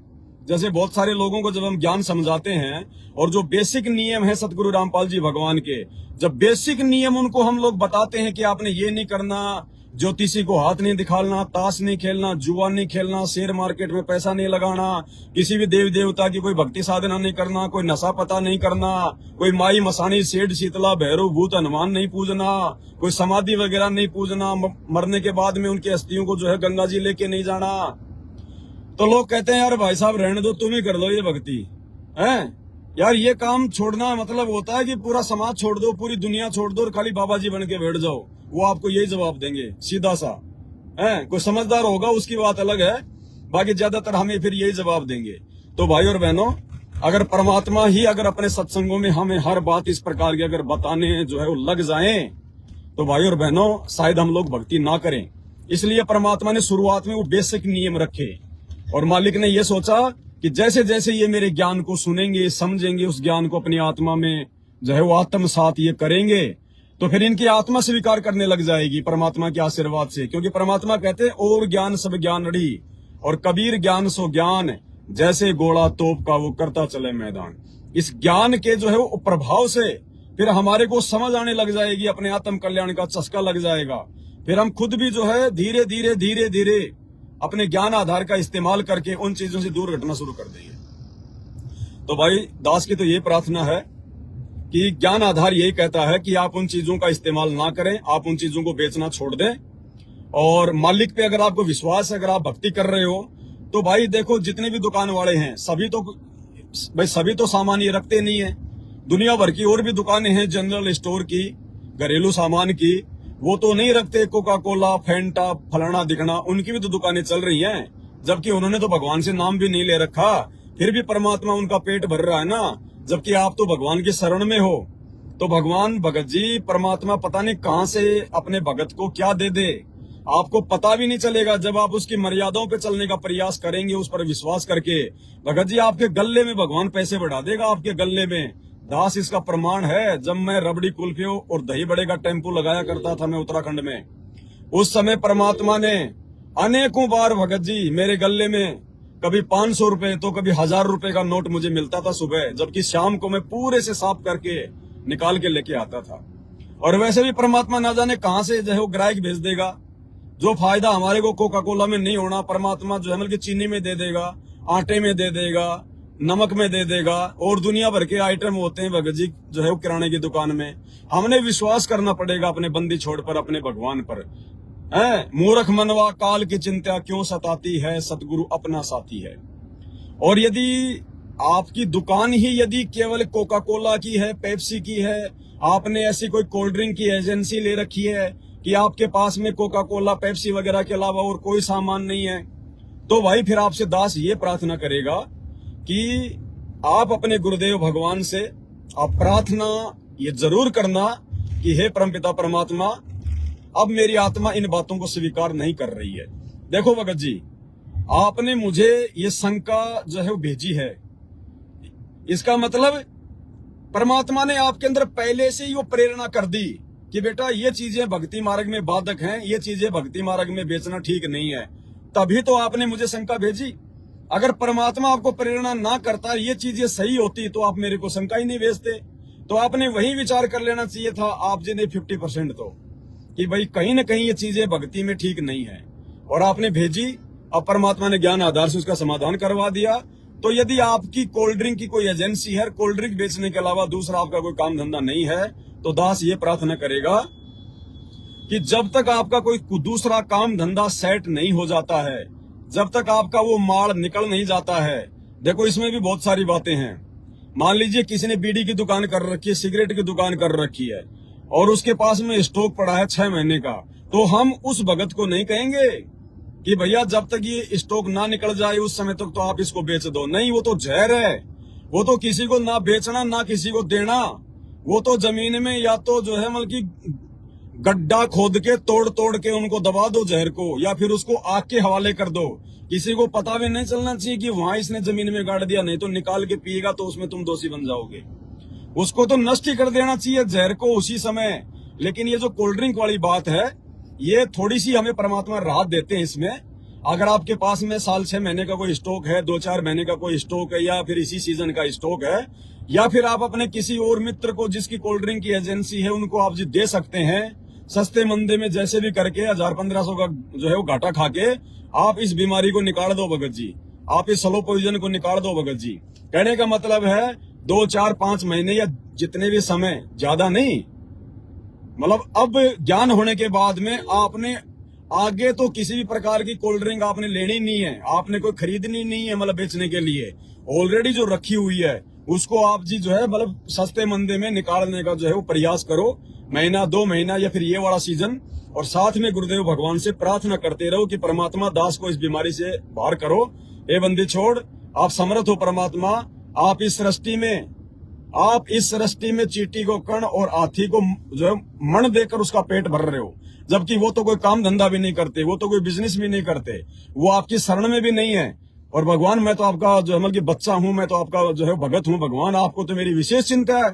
जैसे बहुत सारे लोगों को जब हम ज्ञान समझाते हैं और जो बेसिक नियम है सतगुरु रामपाल जी भगवान के, जब बेसिक नियम उनको हम लोग बताते हैं कि आपने ये नहीं करना, ज्योतिषी को हाथ नहीं दिखाना, ताश नहीं खेलना, जुआ नहीं खेलना, शेयर मार्केट में पैसा नहीं लगाना, किसी भी देवी देवता की कोई भक्ति साधना नहीं करना, कोई नशा पता नहीं करना, कोई माई मसानी सेठ शीतला भैरव भूत हनुमान नहीं पूजना, कोई समाधि वगैरह नहीं पूजना, मरने के बाद में उनकी अस्थियों को जो है गंगा जी लेके नहीं जाना। तो लोग कहते हैं यार भाई साहब रहने दो, तुम ही कर लो ये भक्ति है। यार ये काम छोड़ना मतलब होता है कि पूरा समाज छोड़ दो, पूरी दुनिया छोड़ दो और खाली बाबा जी बन के बैठ जाओ। वो आपको यही जवाब देंगे सीधा सा है। कोई समझदार होगा उसकी बात अलग है, बाकी ज्यादातर हमें फिर यही जवाब देंगे। तो भाई और बहनों, अगर परमात्मा ही अगर अपने सत्संगों में हमें हर बात इस प्रकार की अगर बताने जो है वो लग जाए, तो भाई और बहनों शायद हम लोग भक्ति ना करें। इसलिए परमात्मा ने शुरुआत में वो बेसिक नियम रखे और मालिक ने ये सोचा कि जैसे जैसे ये मेरे ज्ञान को सुनेंगे, समझेंगे, उस ज्ञान को अपनी आत्मा में जो है वो आत्मसात ये करेंगे, तो फिर इनकी आत्मा स्वीकार करने लग जाएगी परमात्मा के आशीर्वाद से। क्योंकि परमात्मा कहते हैं और ज्ञान सब ज्ञान अड़ी, और कबीर ज्ञान सो ज्ञान, जैसे गोला तोप का वो करता चले मैदान। इस ज्ञान के जो है वो प्रभाव से फिर हमारे को समझ आने लग जाएगी, अपने आत्म कल्याण का चस्का लग जाएगा। फिर हम खुद भी जो है धीरे धीरे धीरे धीरे अपने ज्ञान आधार का इस्तेमाल करके उन चीजों से दूर हटना शुरू कर देंगे। तो भाई दास की तो ये प्रार्थना है कि ज्ञान आधार यही कहता है कि आप उन चीजों का इस्तेमाल ना करें, आप उन चीजों को बेचना छोड़ दें। और मालिक पे अगर आपको विश्वास है, अगर आप भक्ति कर रहे हो, तो भाई देखो जितने भी दुकान वाले हैं सभी तो सामान ये रखते नहीं है। दुनिया भर की और भी दुकानें हैं जनरल स्टोर की, घरेलू सामान की, वो तो नहीं रखते कोका कोला, फैंटा, फलाना दिखना, उनकी भी तो दुकानें चल रही हैं। जबकि उन्होंने तो भगवान से नाम भी नहीं ले रखा, फिर भी परमात्मा उनका पेट भर रहा है ना। जबकि आप तो भगवान की शरण में हो। तो भगवान भगत जी परमात्मा पता नहीं कहां से अपने भगत को क्या दे दे, आपको पता भी नहीं चलेगा। जब आप उसकी मर्यादाओं पे चलने का प्रयास करेंगे, उस पर विश्वास करके, भगत जी आपके गले में भगवान पैसे बढ़ा देगा, आपके गले में। दास इसका प्रमाण है। जब मैं रबड़ी कुल्फियों और दही बड़े का टेम्पो लगाया करता था मैं उत्तराखंड में, उस समय परमात्मा ने अनेकों बार भगत जी मेरे गले में कभी 500 रुपए तो कभी 1000 रुपए का नोट मुझे मिलता था सुबह, जबकि शाम को मैं पूरे से साफ करके निकाल के लेके आता था। और वैसे भी परमात्मा ना जाने कहां से जो है वो ग्राहक भेज देगा। जो फायदा हमारे को कोका कोला में नहीं होना, परमात्मा जो है मतलब चीनी में दे देगा, आटे में दे देगा, नमक में दे देगा और दुनिया भर के आइटम होते हैं भगत जी जो है वो किराने की दुकान में। हमने विश्वास करना पड़ेगा अपने बंदी छोड़ पर, अपने भगवान पर। है मूर्ख मनवा काल की चिंता क्यों सताती है, सतगुरु अपना साथी है। और यदि आपकी दुकान ही यदि केवल कोका कोला की है, पेप्सी की है, आपने ऐसी कोई कोल्ड ड्रिंक की एजेंसी ले रखी है कि आपके पास में कोका कोला पेप्सी वगैरह के अलावा और कोई सामान नहीं है, तो भाई फिर आपसे दास ये प्रार्थना करेगा कि आप अपने गुरुदेव भगवान से आप प्रार्थना ये जरूर करना कि हे परमपिता परमात्मा, अब मेरी आत्मा इन बातों को स्वीकार नहीं कर रही है। देखो भगत जी, आपने मुझे ये शंका जो है वो भेजी है, इसका मतलब परमात्मा ने आपके अंदर पहले से ही वो प्रेरणा कर दी कि बेटा ये चीजें भक्ति मार्ग में बाधक हैं, ये चीजें भक्ति मार्ग में बेचना ठीक नहीं है। तभी तो आपने मुझे शंका भेजी। अगर परमात्मा आपको प्रेरणा ना करता, ये चीजें सही होती, तो आप मेरे को शंका ही नहीं भेजते। तो आपने वही विचार कर लेना चाहिए था आप जी ने 50% तो, कि भाई कहीं ना कहीं ये चीजें भक्ति में ठीक नहीं है, और आपने भेजी। अब परमात्मा ने ज्ञान आधार से उसका समाधान करवा दिया। तो यदि आपकी कोल्ड ड्रिंक की कोई एजेंसी है, कोल्ड ड्रिंक बेचने के अलावा दूसरा आपका कोई काम धंधा नहीं है, तो दास ये प्रार्थना करेगा कि जब तक आपका कोई दूसरा काम धंधा सेट नहीं हो जाता है, जब तक आपका वो माल निकल नहीं जाता है। देखो इसमें भी बहुत सारी बातें हैं। मान लीजिए किसी ने बीड़ी की दुकान कर रखी है, सिगरेट की दुकान कर रखी है, और उसके पास में स्टॉक पड़ा है 6 महीने का, तो हम उस भगत को नहीं कहेंगे कि भैया जब तक ये स्टॉक ना निकल जाए उस समय तक तो आप इसको बेच दो। नहीं, वो तो जहर है। वो तो किसी को ना बेचना ना किसी को देना, वो तो जमीन में या तो जो है मतलब की गड्ढा खोद के तोड़ तोड़ के उनको दबा दो जहर को, या फिर उसको आग के हवाले कर दो। किसी को पता भी नहीं चलना चाहिए कि वहां इसने जमीन में गाड़ दिया, नहीं तो निकाल के पिएगा तो उसमें तुम दोषी बन जाओगे। उसको तो नष्ट ही कर देना चाहिए जहर को उसी समय। लेकिन ये जो कोल्ड ड्रिंक वाली बात है, ये थोड़ी सी हमें परमात्मा राहत देते हैं इसमें। अगर आपके पास में साल 6 महीने का कोई स्टॉक है, 2-4 महीने का कोई स्टॉक है, या फिर इसी सीजन का स्टॉक है, या फिर आप अपने किसी और मित्र को जिसकी कोल्ड ड्रिंक की एजेंसी है उनको आप जी दे सकते हैं सस्ते मंदे में, जैसे भी करके 1000-1500 का जो है वो घाटा खा के आप इस बीमारी को निकाल दो भगत जी, आप इस स्लो पॉइजन को निकाल दो भगत जी। कहने का मतलब है 2-4-5 महीने या जितने भी समय, ज्यादा नहीं, मतलब अब ज्ञान होने के बाद में आपने आगे तो किसी भी प्रकार की कोल्ड ड्रिंक आपने लेनी नहीं है, आपने कोई खरीदनी नहीं है मतलब बेचने के लिए। ऑलरेडी जो रखी हुई है उसको आप जी जो है मतलब सस्ते मंदे में निकालने का जो है वो प्रयास करो, महीना 2 महीना या फिर ये वाला सीजन। और साथ में गुरुदेव भगवान से प्रार्थना करते रहो कि परमात्मा दास को इस बीमारी से बाहर करो। ए बंदी छोड़, आप समर्थ हो परमात्मा। आप इस सृष्टि में चींटी को कण और हाथी को जो है मण देकर उसका पेट भर रहे हो, जबकि वो तो कोई काम धंधा भी नहीं करते, वो तो कोई बिजनेस भी नहीं करते, वो आपकी शरण में भी नहीं है। और भगवान मैं तो आपका जो है कि बच्चा हूं, मैं तो आपका जो है भगत हूं। भगवान आपको तो मेरी विशेष चिंता है।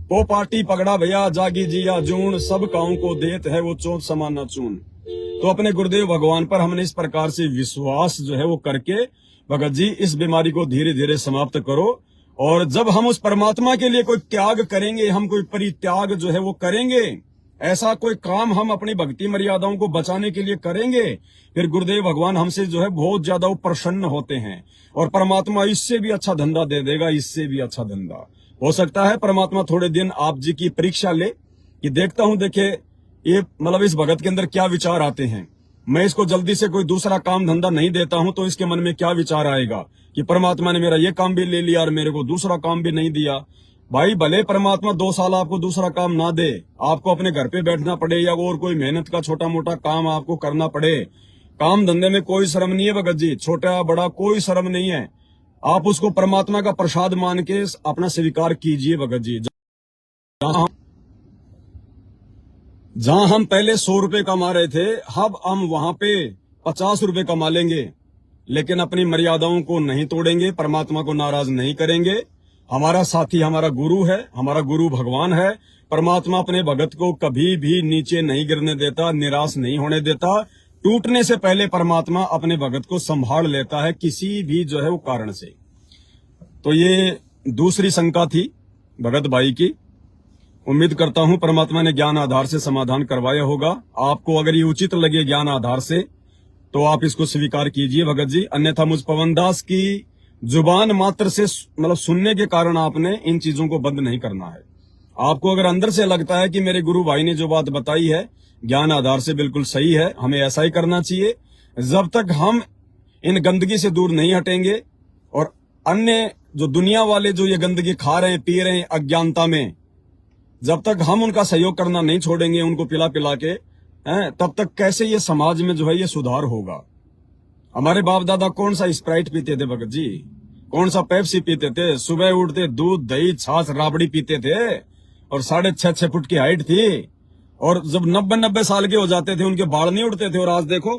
वो पार्टी पगड़ा भैया जागी जिया जून, सब काऊ को देत है वो चोट समान न चून। तो अपने गुरुदेव भगवान पर हमने इस प्रकार से विश्वास जो है वो करके भगत जी इस बीमारी को धीरे धीरे समाप्त करो। और जब हम उस परमात्मा के लिए कोई त्याग करेंगे, हम कोई परित्याग जो है वो करेंगे, ऐसा कोई काम हम अपनी भक्ति मर्यादाओं को बचाने के लिए करेंगे, फिर गुरुदेव भगवान हमसे जो है बहुत ज्यादा वो प्रसन्न होते हैं। और परमात्मा इससे भी अच्छा धंधा दे देगा, इससे भी अच्छा धंधा। हो सकता है परमात्मा थोड़े दिन आप जी की परीक्षा ले कि देखता हूं, देखे ये मतलब इस भगत के अंदर क्या विचार आते हैं। मैं इसको जल्दी से कोई दूसरा काम धंधा नहीं देता हूं तो इसके मन में क्या विचार आएगा कि परमात्मा ने मेरा ये काम भी ले लिया और मेरे को दूसरा काम भी नहीं दिया। भाई भले परमात्मा 2 साल आपको दूसरा काम ना दे, आपको अपने घर पे बैठना पड़े या और कोई मेहनत का छोटा मोटा काम आपको करना पड़े, काम धंधे में कोई शर्म नहीं है भगत जी, छोटा बड़ा कोई शर्म नहीं है। आप उसको परमात्मा का प्रसाद मान के अपना स्वीकार कीजिए भगत जी। जहां हम पहले 100 रुपए कमा रहे थे, अब हम वहां पे 50 रुपए कमा लेंगे, लेकिन अपनी मर्यादाओं को नहीं तोड़ेंगे, परमात्मा को नाराज नहीं करेंगे। हमारा साथी हमारा गुरु है, हमारा गुरु भगवान है। परमात्मा अपने भगत को कभी भी नीचे नहीं गिरने देता, निराश नहीं होने देता। टूटने से पहले परमात्मा अपने भगत को संभाल लेता है किसी भी जो है वो कारण से। तो ये दूसरी शंका थी भगत भाई की। उम्मीद करता हूं परमात्मा ने ज्ञान आधार से समाधान करवाया होगा। आपको अगर ये उचित लगे ज्ञान आधार से तो आप इसको स्वीकार कीजिए भगत जी, अन्यथा मुझ पवन दास की जुबान मात्र से मतलब सुनने के कारण आपने इन चीजों को बंद नहीं करना है। आपको अगर अंदर से लगता है कि मेरे गुरु भाई ने जो बात बताई है ज्ञान आधार से बिल्कुल सही है, हमें ऐसा ही करना चाहिए, जब तक हम इन गंदगी से दूर नहीं हटेंगे और अन्य जो दुनिया वाले जो ये गंदगी खा रहे हैं पी रहे हैं अज्ञानता में, जब तक हम उनका सहयोग करना नहीं छोड़ेंगे उनको पिला पिला के तब तक कैसे ये समाज में जो है ये सुधार होगा। हमारे बाप दादा कौन सा स्प्राइट पीते थे भगत जी, कौन सा पेप्सी पीते थे, सुबह उठते दूध दही छाछ राबड़ी पीते थे और 6.5 फुट की हाइट थी और जब 90 साल के हो जाते थे उनके बाल नहीं उड़ते थे। और आज देखो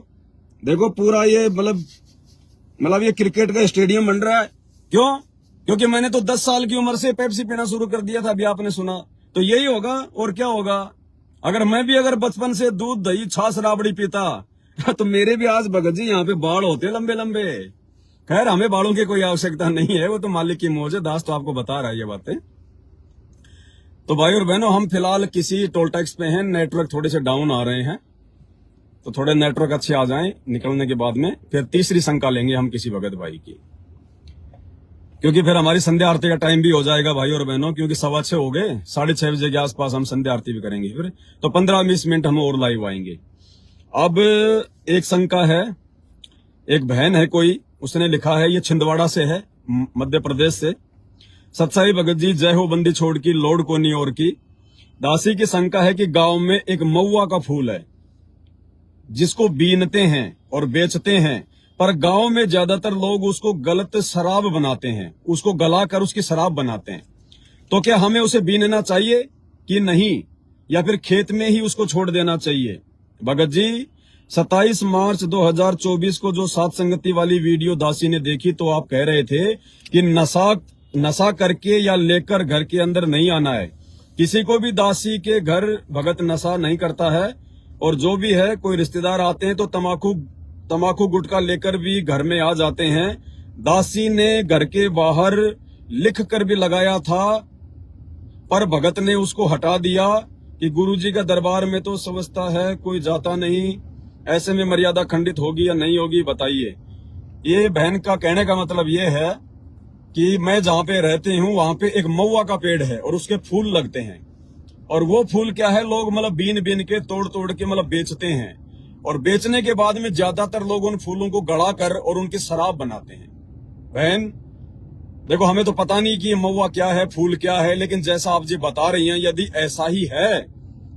देखो पूरा ये मतलब ये क्रिकेट का स्टेडियम बन रहा है। क्यों? क्योंकि मैंने तो 10 साल की उम्र से पेप्सी पीना शुरू कर दिया था, अभी आपने सुना। तो यही होगा और क्या होगा। अगर मैं भी अगर बचपन से दूध दही छाछ राबड़ी पीता तो मेरे भी आज भगत जी यहाँ पे बाल होते लंबे लंबे। खैर हमें बालों की कोई आवश्यकता नहीं है, वो तो मालिक की मौज है। दास तो आपको बता रहा है ये बातें। तो भाई और बहनों, हम फिलहाल किसी टोल टैक्स पे हैं, नेटवर्क थोड़े से डाउन आ रहे हैं, तो थोड़े नेटवर्क अच्छे आ जाएं निकलने के बाद में फिर तीसरी शंका लेंगे हम किसी भगत भाई की, क्योंकि फिर हमारी संध्या आरती का टाइम भी हो जाएगा भाई और बहनों, क्योंकि 6:15 हो गए, 6:30 बजे के आसपास हम संध्या आरती भी करेंगे फिर, तो 15-20 मिनट हम और लाइव आएंगे। अब एक शंका है, एक बहन है कोई, उसने लिखा है, ये छिंदवाड़ा से है, मध्य प्रदेश से। सत्साई भगत जी जय हो, बंदी छोड़ की लोड कोनी और की। दासी की शंका है कि गांव में एक महुआ का फूल है जिसको बीनते हैं और बेचते हैं, पर गांव में ज्यादातर लोग उसको गलत शराब बनाते हैं, उसको गलाकर उसकी शराब बनाते हैं। तो क्या हमें उसे बीनना चाहिए कि नहीं, या फिर खेत में ही उसको छोड़ देना चाहिए? भगत जी 27 मार्च 2024 को जो सात संगति वाली वीडियो दासी ने देखी, तो आप कह रहे थे कि नशा करके या लेकर घर के अंदर नहीं आना है। किसी को भी दासी के घर भगत नशा नहीं करता है, और जो भी है कोई रिश्तेदार आते हैं तो तमाकू गुटखा लेकर भी घर में आ जाते हैं। दासी ने घर के बाहर लिख कर भी लगाया था, पर भगत ने उसको हटा दिया कि गुरुजी का दरबार में तो समझता है कोई जाता नहीं, ऐसे में मर्यादा खंडित होगी या नहीं होगी, बताइए। ये बहन का कहने का मतलब ये है कि मैं जहां पे रहती हूँ वहां पे एक महुआ का पेड़ है और उसके फूल लगते हैं, और वो फूल क्या है, लोग मतलब बीन के तोड़ के मतलब बेचते हैं, और बेचने के बाद में ज्यादातर लोग उन फूलों को गड़ा कर और उनकी शराब बनाते हैं। बहन देखो, हमें तो पता नहीं कि महुआ क्या है, फूल क्या है, लेकिन जैसा आप जी बता रही हैं, यदि ऐसा ही है,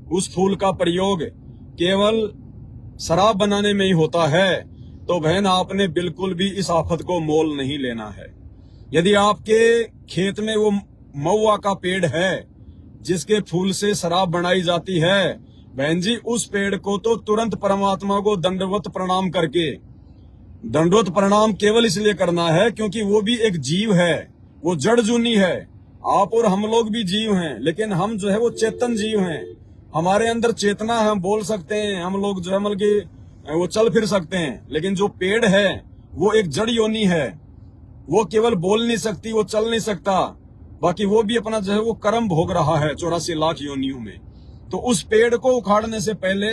उस फूल का प्रयोग केवल शराब बनाने में ही होता है, तो बहन आपने बिल्कुल भी इस आफत को मोल नहीं लेना है। यदि आपके खेत में वो महुआ का पेड़ है जिसके फूल से शराब बनाई जाती है, बहन जी उस पेड़ को तो तुरंत परमात्मा को दंडवत प्रणाम करके, दंडवत प्रणाम केवल इसलिए करना है क्योंकि वो भी एक जीव है, वो जड़ जूनी है। आप और हम लोग भी जीव हैं, लेकिन हम जो है वो चेतन जीव हैं, हमारे अंदर चेतना है, हम बोल सकते हैं, हम लोग जो है मतलब कि वो चल फिर सकते हैं। लेकिन जो पेड़ है वो एक जड़ योनि है, वो केवल बोल नहीं सकती, वो चल नहीं सकता, बाकी वो भी अपना जो है वो कर्म भोग रहा है 84 लाख योनियों में। तो उस पेड़ को उखाड़ने से पहले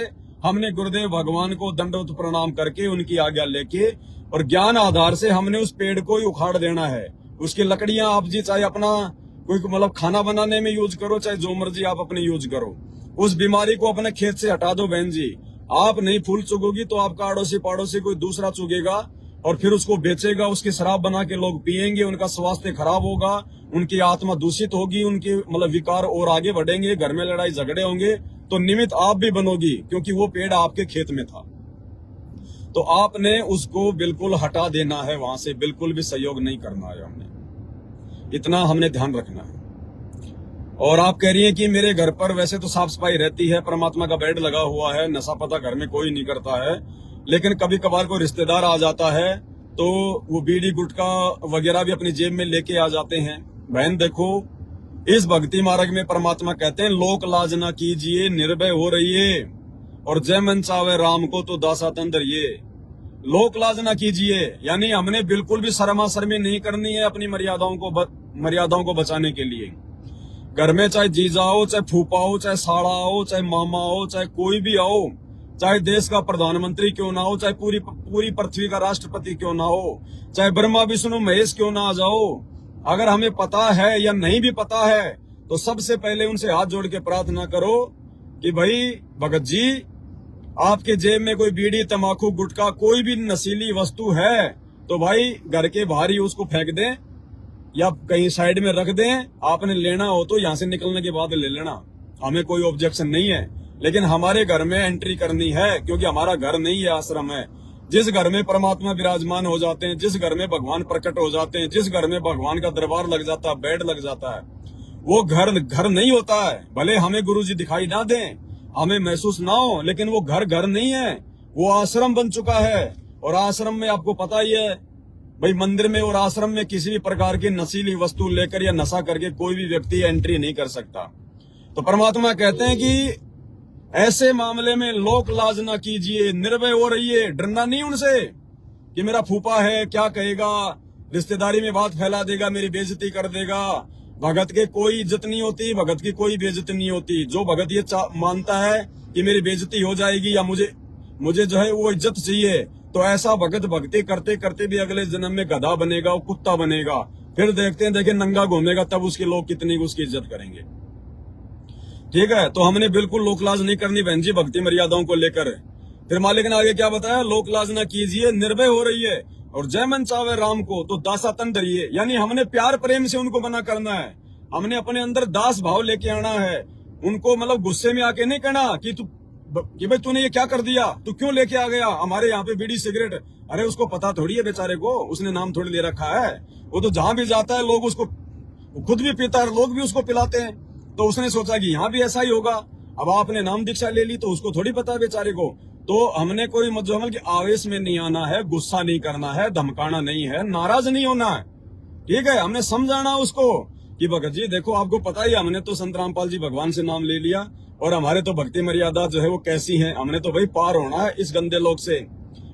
हमने गुरुदेव भगवान को दंडवत प्रणाम करके उनकी आज्ञा लेके और ज्ञान आधार से हमने उस पेड़ को ही उखाड़ देना है। उसकी लकड़ियां आप जी चाहे अपना कोई मतलब खाना बनाने में यूज करो, चाहे जो मर्जी आप अपने यूज करो, उस बीमारी को अपने खेत से हटा दो। बहन जी आप नहीं फूल चुगोगी तो आपका अड़ोसी पड़ोसी कोई दूसरा चुगेगा और फिर उसको बेचेगा, उसकी शराब बना के लोग पिएंगे, उनका स्वास्थ्य खराब होगा, उनकी आत्मा दूषित होगी, उनके मतलब विकार और आगे बढ़ेंगे, घर में लड़ाई झगड़े होंगे, तो निमित्त आप भी बनोगी, क्योंकि वो पेड़ आपके खेत में था। तो आपने उसको बिल्कुल हटा देना है, वहां से बिल्कुल भी सहयोग नहीं करना है, हमने इतना हमने ध्यान रखना है। और आप कह रही हैं कि मेरे घर पर वैसे तो साफ सफाई रहती है, परमात्मा का बेड लगा हुआ है, नशा पता घर में कोई नहीं करता है, लेकिन कभी कभार कोई रिश्तेदार आ जाता है तो वो बीड़ी गुटखा वगैरह भी अपनी जेब में लेके आ जाते हैं। बहन देखो, इस भक्ति मार्ग में परमात्मा कहते हैं लोक लाज ना कीजिए, निर्भय हो रहिए, और जय मन चावे राम को तो दासा तंदर ये। लोक लाज ना कीजिए यानी हमने बिल्कुल भी शर्मा-शर्मी नहीं करनी है अपनी मर्यादाओं को बचाने के लिए। घर में चाहे जीजा हो, चाहे फूफा हो, चाहे साड़ा हो, चाहे मामा हो, चाहे कोई भी आओ, चाहे देश का प्रधानमंत्री क्यों ना हो, चाहे पूरी पृथ्वी का राष्ट्रपति क्यों ना हो, चाहे ब्रह्मा विष्णु महेश क्यों ना आ जाओ, अगर हमें पता है या नहीं भी पता है तो सबसे पहले उनसे हाथ जोड़ के प्रार्थना करो कि भाई भगत जी, आपके जेब में कोई बीड़ी, तंबाकू, गुटखा, कोई भी नशीली वस्तु है तो भाई घर के बाहर ही उसको फेंक दें या कहीं साइड में रख दें। आपने लेना हो तो यहाँ से निकलने के बाद ले लेना, हमें कोई ऑब्जेक्शन नहीं है। लेकिन हमारे घर में एंट्री करनी है, क्योंकि हमारा घर नहीं है, आश्रम है। जिस घर में परमात्मा विराजमान हो जाते हैं, जिस घर में भगवान प्रकट हो जाते हैं, जिस घर में भगवान का दरबार लग जाता है, बेड लग जाता है, वो घर नहीं होता है। भले हमें गुरुजी दिखाई ना दें, हमें महसूस ना हो, लेकिन वो घर नहीं है, वो आश्रम बन चुका है। और आश्रम में आपको पता ही है भाई, मंदिर में और आश्रम में किसी भी प्रकार की नशीली वस्तु लेकर या नशा करके कोई भी व्यक्ति एंट्री नहीं कर सकता। तो परमात्मा कहते हैं कि ऐसे मामले में लोक लाज ना कीजिए, निर्भय हो रहिए, डरना नहीं उनसे कि मेरा फूफा है क्या कहेगा, रिश्तेदारी में बात फैला देगा, मेरी बेइज्जती कर देगा। भगत के कोई इज्जत नहीं होती, भगत की कोई बेइज्जती नहीं होती। जो भगत ये मानता है कि मेरी बेइज्जती हो जाएगी या मुझे जो है वो इज्जत चाहिए, तो ऐसा भगत भक्ति करते करते भी अगले जन्म में गधा बनेगा, वो कुत्ता बनेगा। फिर देखते नंगा घूमेगा, तब उसके लोग कितनी उसकी इज्जत करेंगे। ठीक है, तो हमने बिल्कुल लोकलाज नहीं करनी बहन जी, भक्ति मर्यादाओं को लेकर। फिर मालिक ने आगे क्या बताया, लोकलाज ना कीजिए, निर्भय हो रहिए, और जय मन चावे राम को तो दासा तन धरिए। यानी हमने प्यार प्रेम से उनको मना करना है, हमने अपने अंदर दास भाव लेके आना है। उनको मतलब गुस्से में आके नहीं कहना कि भाई तूने ये क्या कर दिया, तू क्यों लेके आ गया हमारे यहाँ पे बीड़ी सिगरेट। अरे उसको पता थोड़ी है बेचारे को, उसने नाम थोड़ी ले रखा है। वो तो जहां भी जाता है लोग उसको, खुद भी पीता है, लोग भी उसको पिलाते हैं। तो उसने सोचा कि यहाँ भी ऐसा ही होगा। अब आपने नाम दीक्षा ले ली तो उसको थोड़ी पता है बेचारे को। तो हमने कोई मजमल के आवेश में नहीं आना है, गुस्सा नहीं करना है, धमकाना नहीं है, नाराज नहीं होना है। ठीक है, हमने समझाना उसको कि भगत जी देखो, आपको पता ही, हमने तो संत रामपाल जी भगवान से नाम ले लिया और हमारे तो भक्ति मर्यादा जो है वो कैसी है, हमने तो भाई पार होना है इस गंदे लोग से।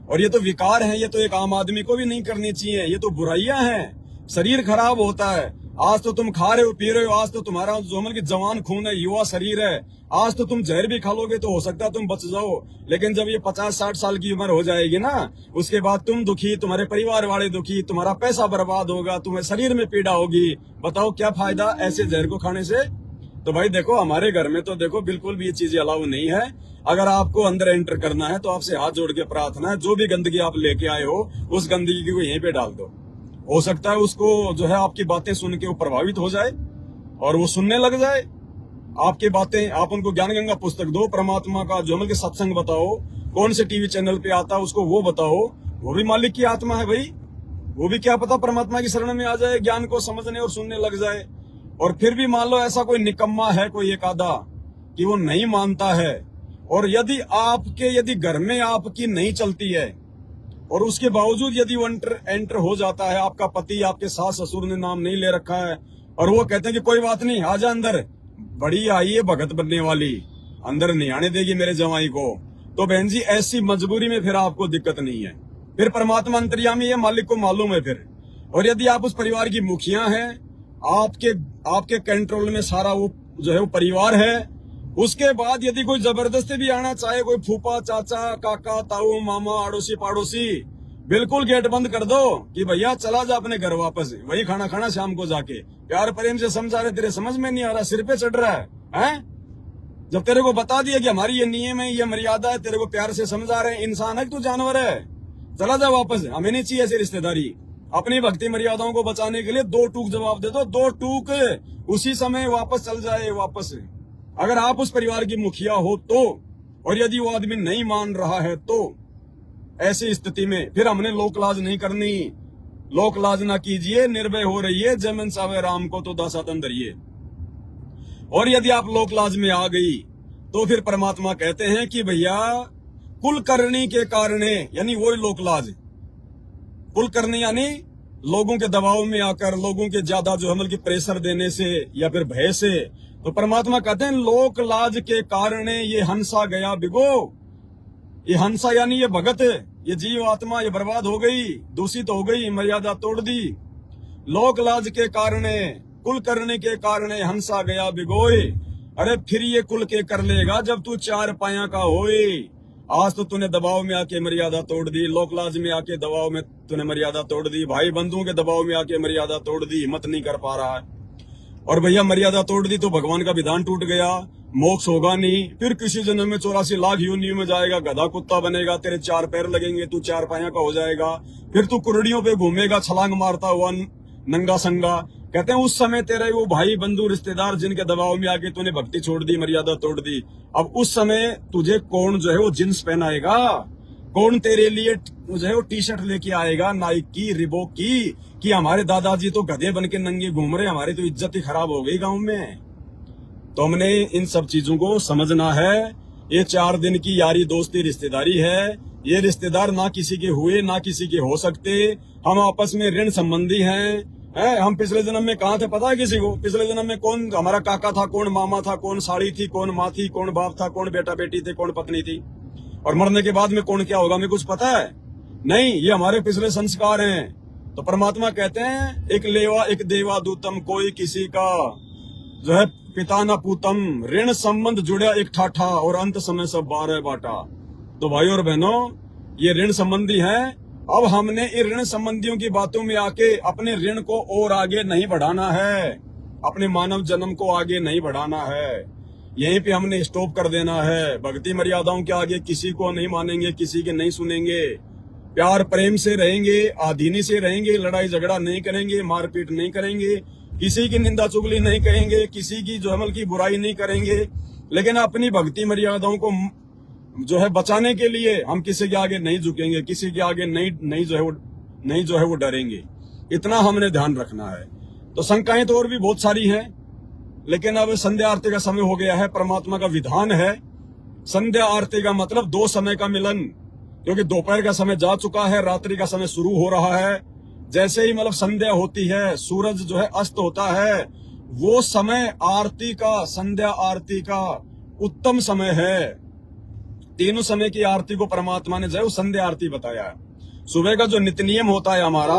और ये तो विकार है, ये तो एक आम आदमी को भी नहीं करनी चाहिए, ये तो बुराइयां हैं। शरीर खराब होता है। आज तो तुम खा रहे हो पी रहे हो, आज तो तुम्हारा जो मतलब कि जवान खून है, युवा शरीर है, आज तो तुम जहर भी खा लोगे तो हो सकता है तुम बच जाओ। लेकिन जब ये 50-60 साल की उम्र हो जाएगी ना, उसके बाद तुम दुखी, तुम्हारे परिवार वाले दुखी, तुम्हारा पैसा बर्बाद होगा, तुम्हें शरीर में पीड़ा होगी। बताओ क्या फायदा ऐसे जहर को खाने से। तो भाई देखो, हमारे घर में तो देखो बिल्कुल भी ये चीजें अलाउ नहीं है। अगर आपको अंदर एंटर करना है तो आपसे हाथ जोड़ के प्रार्थना है, जो भी गंदगी आप लेके आए हो उस गंदगी को यहीं पे डाल दो। हो सकता है उसको जो है आपकी बातें सुन के वो प्रभावित हो जाए और वो सुनने लग जाए आपकी बातें। आप उनको ज्ञान गंगा पुस्तक दो, परमात्मा का जो मतलब सत्संग बताओ, कौन से टीवी चैनल पे आता है उसको वो बताओ। वो भी मालिक की आत्मा है भाई, वो भी क्या पता परमात्मा की शरण में आ जाए, ज्ञान को समझने और सुनने लग जाए। और फिर भी मान लो ऐसा कोई निकम्मा है कोई एक आधा कि वो नहीं मानता है, और यदि घर में आपकी नहीं चलती है और उसके बावजूद यदि वो एंटर हो जाता है, आपका पति, आपके सास ससुर ने नाम नहीं ले रखा है, और वो कहते हैं कि कोई बात नहीं, आजा अंदर, बड़ी आई है भगत बनने वाली, अंदर नहीं आने देगी मेरे जवाई को, तो बहन जी ऐसी मजबूरी में फिर आपको दिक्कत नहीं है। फिर परमात्मा अंतर्यामी है, मालिक को मालूम है फिर। और यदि आप उस परिवार की मुखिया हैं, आपके कंट्रोल में सारा वो जो है वो परिवार है, उसके बाद यदि कोई जबरदस्ती भी आना चाहे, कोई फूफा, चाचा, काका, ताऊ, मामा, अड़ोसी पड़ोसी, बिल्कुल गेट बंद कर दो कि भैया चला जा अपने घर वापस, वही खाना खाना शाम को जाके। प्यार प्रेम से समझा रहे, तेरे समझ में नहीं आ रहा, सिर पे चढ़ रहा है? जब तेरे को बता दिया कि हमारी ये नियम है, ये मर्यादा है, तेरे को प्यार से समझा रहे हैं, इंसान है तू जानवर है, चला जा वापस, हमें नहीं चाहिए ऐसी रिश्तेदारी। अपनी भक्ति मर्यादाओं को बचाने के लिए 2 टूक जवाब दे दो, 2 टूक उसी समय वापस चल जाए वापस। अगर आप उस परिवार की मुखिया हो तो, और यदि वो आदमी नहीं मान रहा है तो ऐसी स्थिति में फिर हमने लोकलाज नहीं करनी। लोकलाज ना कीजिए, निर्भय हो रहिए, जय मन चावे राम को तो दासा तन धरिए। और यदि आप लोकलाज में आ गई तो फिर परमात्मा कहते हैं कि भैया कुलकर्णी के कारणे, यानी वही लोकलाज, कुलकर्णी यानी लोगों के दबाव में आकर, लोगों के ज्यादा जो हमल की प्रेशर देने से या फिर भय से, तो परमात्मा कहते हैं लोक लाज के कारण ये हंसा गया बिगो। ये हंसा यानी ये भगत, ये जीव आत्मा, ये बर्बाद हो गई, दूषित हो गई, मर्यादा तोड़ दी। लोक लाज के कारण, कुल करने के कारण हंसा गया बिगोए। अरे फिर ये कुल के कर लेगा जब तू 4 पाया का होए। आज तो तूने दबाव में आके मर्यादा तोड़ दी, लोकलाज में आके दबाव में तूने मर्यादा तोड़ दी, भाई बंधुओं के दबाव में आके मर्यादा तोड़ दी, हिम्मत नहीं कर पा रहा है। और भैया मर्यादा तोड़ दी तो भगवान का विधान टूट गया, मोक्ष होगा नहीं, फिर किसी जन्म में 84 लाख योनियों में जाएगा, गधा कुत्ता बनेगा, तेरे 4 पैर लगेंगे, तू 4 पाया का हो जाएगा, फिर तू कुरड़ियों पे घूमेगा छलांग मारता हुआ नंगा संगा। कहते हैं उस समय तेरे वो भाई बंधु रिश्तेदार जिनके दबाव में आके तूने भक्ति छोड़ दी, मर्यादा तोड़ दी, अब उस समय तुझे कौन जो है वो जींस पहनाएगा, कौन तेरे लिए जो है वो टी शर्ट लेके आएगा नाइक की, रिबोक की, कि हमारे दादाजी तो गधे बन के नंगे घूम रहे, हमारी तो इज्जत ही खराब हो गई गांव में। तो हमने इन सब चीजों को समझना है। ये 4 दिन की यारी दोस्ती रिश्तेदारी है, ये रिश्तेदार ना किसी के हुए ना किसी के हो सकते, हम आपस में ऋण संबंधी हैं। हम पिछले जन्म में कहाँ थे पता है किसी को? पिछले जन्म में कौन हमारा काका था, कौन मामा था, कौन साड़ी थी, कौन माँ थी, कौन बाप था, कौन बेटा बेटी थे, कौन पत्नी थी, और मरने के बाद में कौन क्या होगा हमें कुछ पता है नहीं। ये हमारे पिछले संस्कार हैं। तो परमात्मा कहते हैं एक लेवा एक देवा दूतम, कोई किसी का जो है पिता न पूतम, ऋण संबंध जुड़ा एक ठाठा, और अंत समय सब 12 बाटा। तो भाई और बहनों ये ऋण संबंधी हैं। अब हमने इन ऋण संबंधियों की बातों में आके अपने ऋण को और आगे नहीं बढ़ाना है, अपने मानव जन्म को आगे नहीं बढ़ाना है, यहीं पे हमने स्टॉप कर देना है। भक्ति मर्यादाओं के आगे किसी को नहीं मानेंगे, किसी के नहीं सुनेंगे, प्यार प्रेम से रहेंगे, आधीनी से रहेंगे, लड़ाई झगड़ा नहीं करेंगे, मारपीट नहीं करेंगे, किसी की निंदा चुगली नहीं करेंगे, किसी की जो अमल की बुराई नहीं करेंगे, लेकिन अपनी भक्ति मर्यादाओं को जो है बचाने के लिए हम किसी के आगे नहीं झुकेंगे, किसी के आगे नहीं जो है वो डरेंगे। इतना हमने ध्यान रखना है। तो शंकाएं तो और भी बहुत सारी हैं, लेकिन अब संध्या आरती का समय हो गया है, परमात्मा का विधान है। संध्या आरती का मतलब 2 समय का मिलन, क्योंकि दोपहर का समय जा चुका है, रात्रि का समय शुरू हो रहा है। जैसे ही मतलब संध्या होती है, सूरज जो है अस्त होता है, वो समय आरती का, संध्या आरती का उत्तम समय है। तीनों समय की आरती को परमात्मा ने जो है संध्या आरती बताया है। सुबह का जो नित्य नियम होता है हमारा,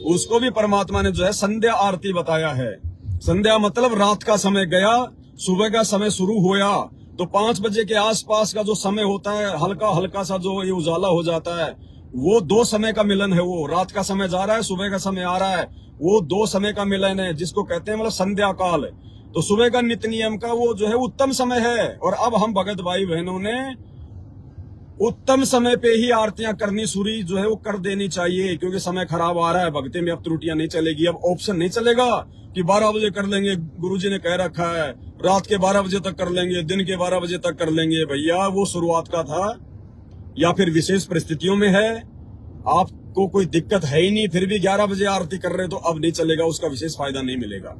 उसको भी परमात्मा ने जो है संध्या आरती बताया है। संध्या मतलब रात का समय गया, सुबह का समय शुरू हुआ, तो 5 बजे के आसपास का जो समय होता है, हल्का हल्का सा जो ये उजाला हो जाता है, वो 2 समय का मिलन है। वो रात का समय जा रहा है, सुबह का समय आ रहा है, वो 2 समय का मिलन है, जिसको कहते हैं मतलब संध्या काल। तो सुबह का नित्य नियम का वो जो है उत्तम समय है। और अब हम भगत भाई बहनों ने उत्तम समय पे ही आरतियां करनी शुरू जो है वो कर देनी चाहिए, क्योंकि समय खराब आ रहा है, भक्ति में अब त्रुटियां नहीं चलेगी। अब ऑप्शन नहीं चलेगा कि 12 बजे कर लेंगे, गुरुजी ने कह रखा है रात के 12 बजे तक कर लेंगे, दिन के 12 बजे तक कर लेंगे। भैया वो शुरुआत का था, या फिर विशेष परिस्थितियों में है, आपको कोई दिक्कत है ही नहीं, फिर भी 11 बजे आरती कर रहे तो अब नहीं चलेगा, उसका विशेष फायदा नहीं मिलेगा।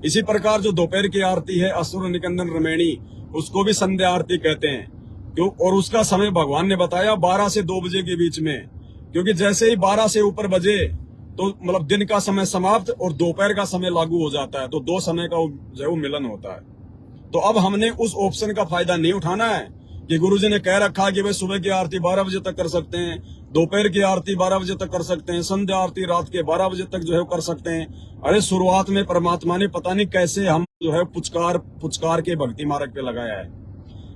इसी प्रकार जो दोपहर की आरती है असुर निकंदन रमैणी, उसको भी संध्या आरती कहते हैं, क्यों? और उसका समय भगवान ने बताया 12 से 2 बजे के बीच में, क्योंकि जैसे ही 12 से ऊपर बजे तो मतलब दिन का समय समाप्त और दोपहर का समय लागू हो जाता है, तो 2 समय का जो है वो मिलन होता है। तो अब हमने उस ऑप्शन का फायदा नहीं उठाना है कि गुरुजी ने कह रखा कि भाई सुबह की आरती 12 बजे तक कर सकते हैं, दोपहर की आरती 12 बजे तक कर सकते हैं, संध्या आरती रात के 12 बजे तक जो है कर सकते हैं। अरे शुरुआत में परमात्मा ने पता नहीं कैसे हम जो है पुचकार के भक्ति मार्ग पे लगाया है।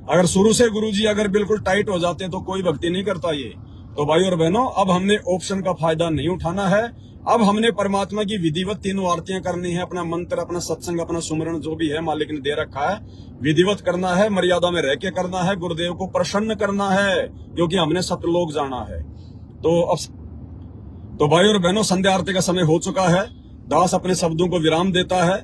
अगर शुरू से गुरुजी अगर बिल्कुल टाइट हो जाते तो कोई भक्ति नहीं करता ये। तो भाई और बहनों, अब हमने ऑप्शन का फायदा नहीं उठाना है। अब हमने परमात्मा की विधिवत 3 आरतियां करनी है, अपना मंत्र, अपना सत्संग, अपना सुमरण जो भी है मालिक ने दे रखा है, विधिवत करना है, मर्यादा में रह के करना है, गुरुदेव को प्रसन्न करना है, क्योंकि हमने सतलोक जाना है। तो भाई और बहनों, संध्या आरती का समय हो चुका है, दास अपने शब्दों को विराम देता है,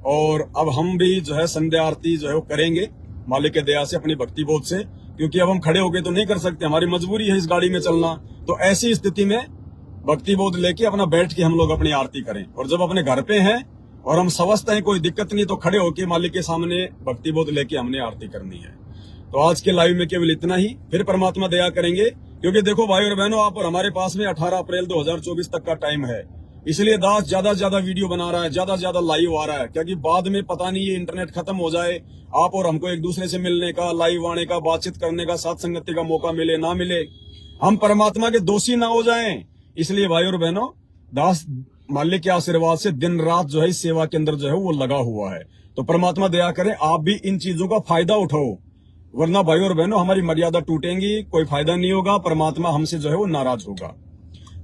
और अब हम भी जो है संध्या आरती जो है वो करेंगे मालिक के दया से, अपनी भक्ति बोध से, क्योंकि अब हम खड़े होके तो नहीं कर सकते, हमारी मजबूरी है इस गाड़ी में चलना। तो ऐसी स्थिति में भक्ति बोध लेके अपना बैठ के हम लोग अपनी आरती करें, और जब अपने घर पे हैं और हम स्वस्थ हैं, कोई दिक्कत नहीं, तो खड़े होके मालिक के सामने भक्ति बोध लेके हमने आरती करनी है। तो आज के लाइव में केवल इतना ही, फिर परमात्मा दया करेंगे, क्योंकि देखो भाई और बहनों, आप और हमारे पास में 18 अप्रैल 2024 तक का टाइम है, इसलिए दास ज्यादा से ज्यादा वीडियो बना रहा है, ज्यादा से ज्यादा लाइव आ रहा है, क्योंकि बाद में पता नहीं ये इंटरनेट खत्म हो जाए, आप और हमको एक दूसरे से मिलने का, लाइव आने का, बातचीत करने का, साथ संगति का मौका मिले ना मिले, हम परमात्मा के दोषी ना हो जाएं। इसलिए भाई और बहनों, दास मालिक के आशीर्वाद से दिन रात जो है इस सेवा के अंदर जो है वो लगा हुआ है। तो परमात्मा दया करें, आप भी इन चीजों का फायदा उठाओ, वरना भाई और बहनों हमारी मर्यादा टूटेंगी, कोई फायदा नहीं होगा, परमात्मा हमसे जो है वो नाराज होगा।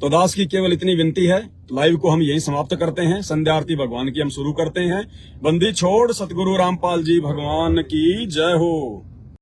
तो दास की केवल इतनी विनती है, लाइव को हम यही समाप्त करते हैं, संध्या आरती भगवान की हम शुरू करते हैं। बंदी छोड़ सतगुरु रामपाल जी भगवान की जय हो।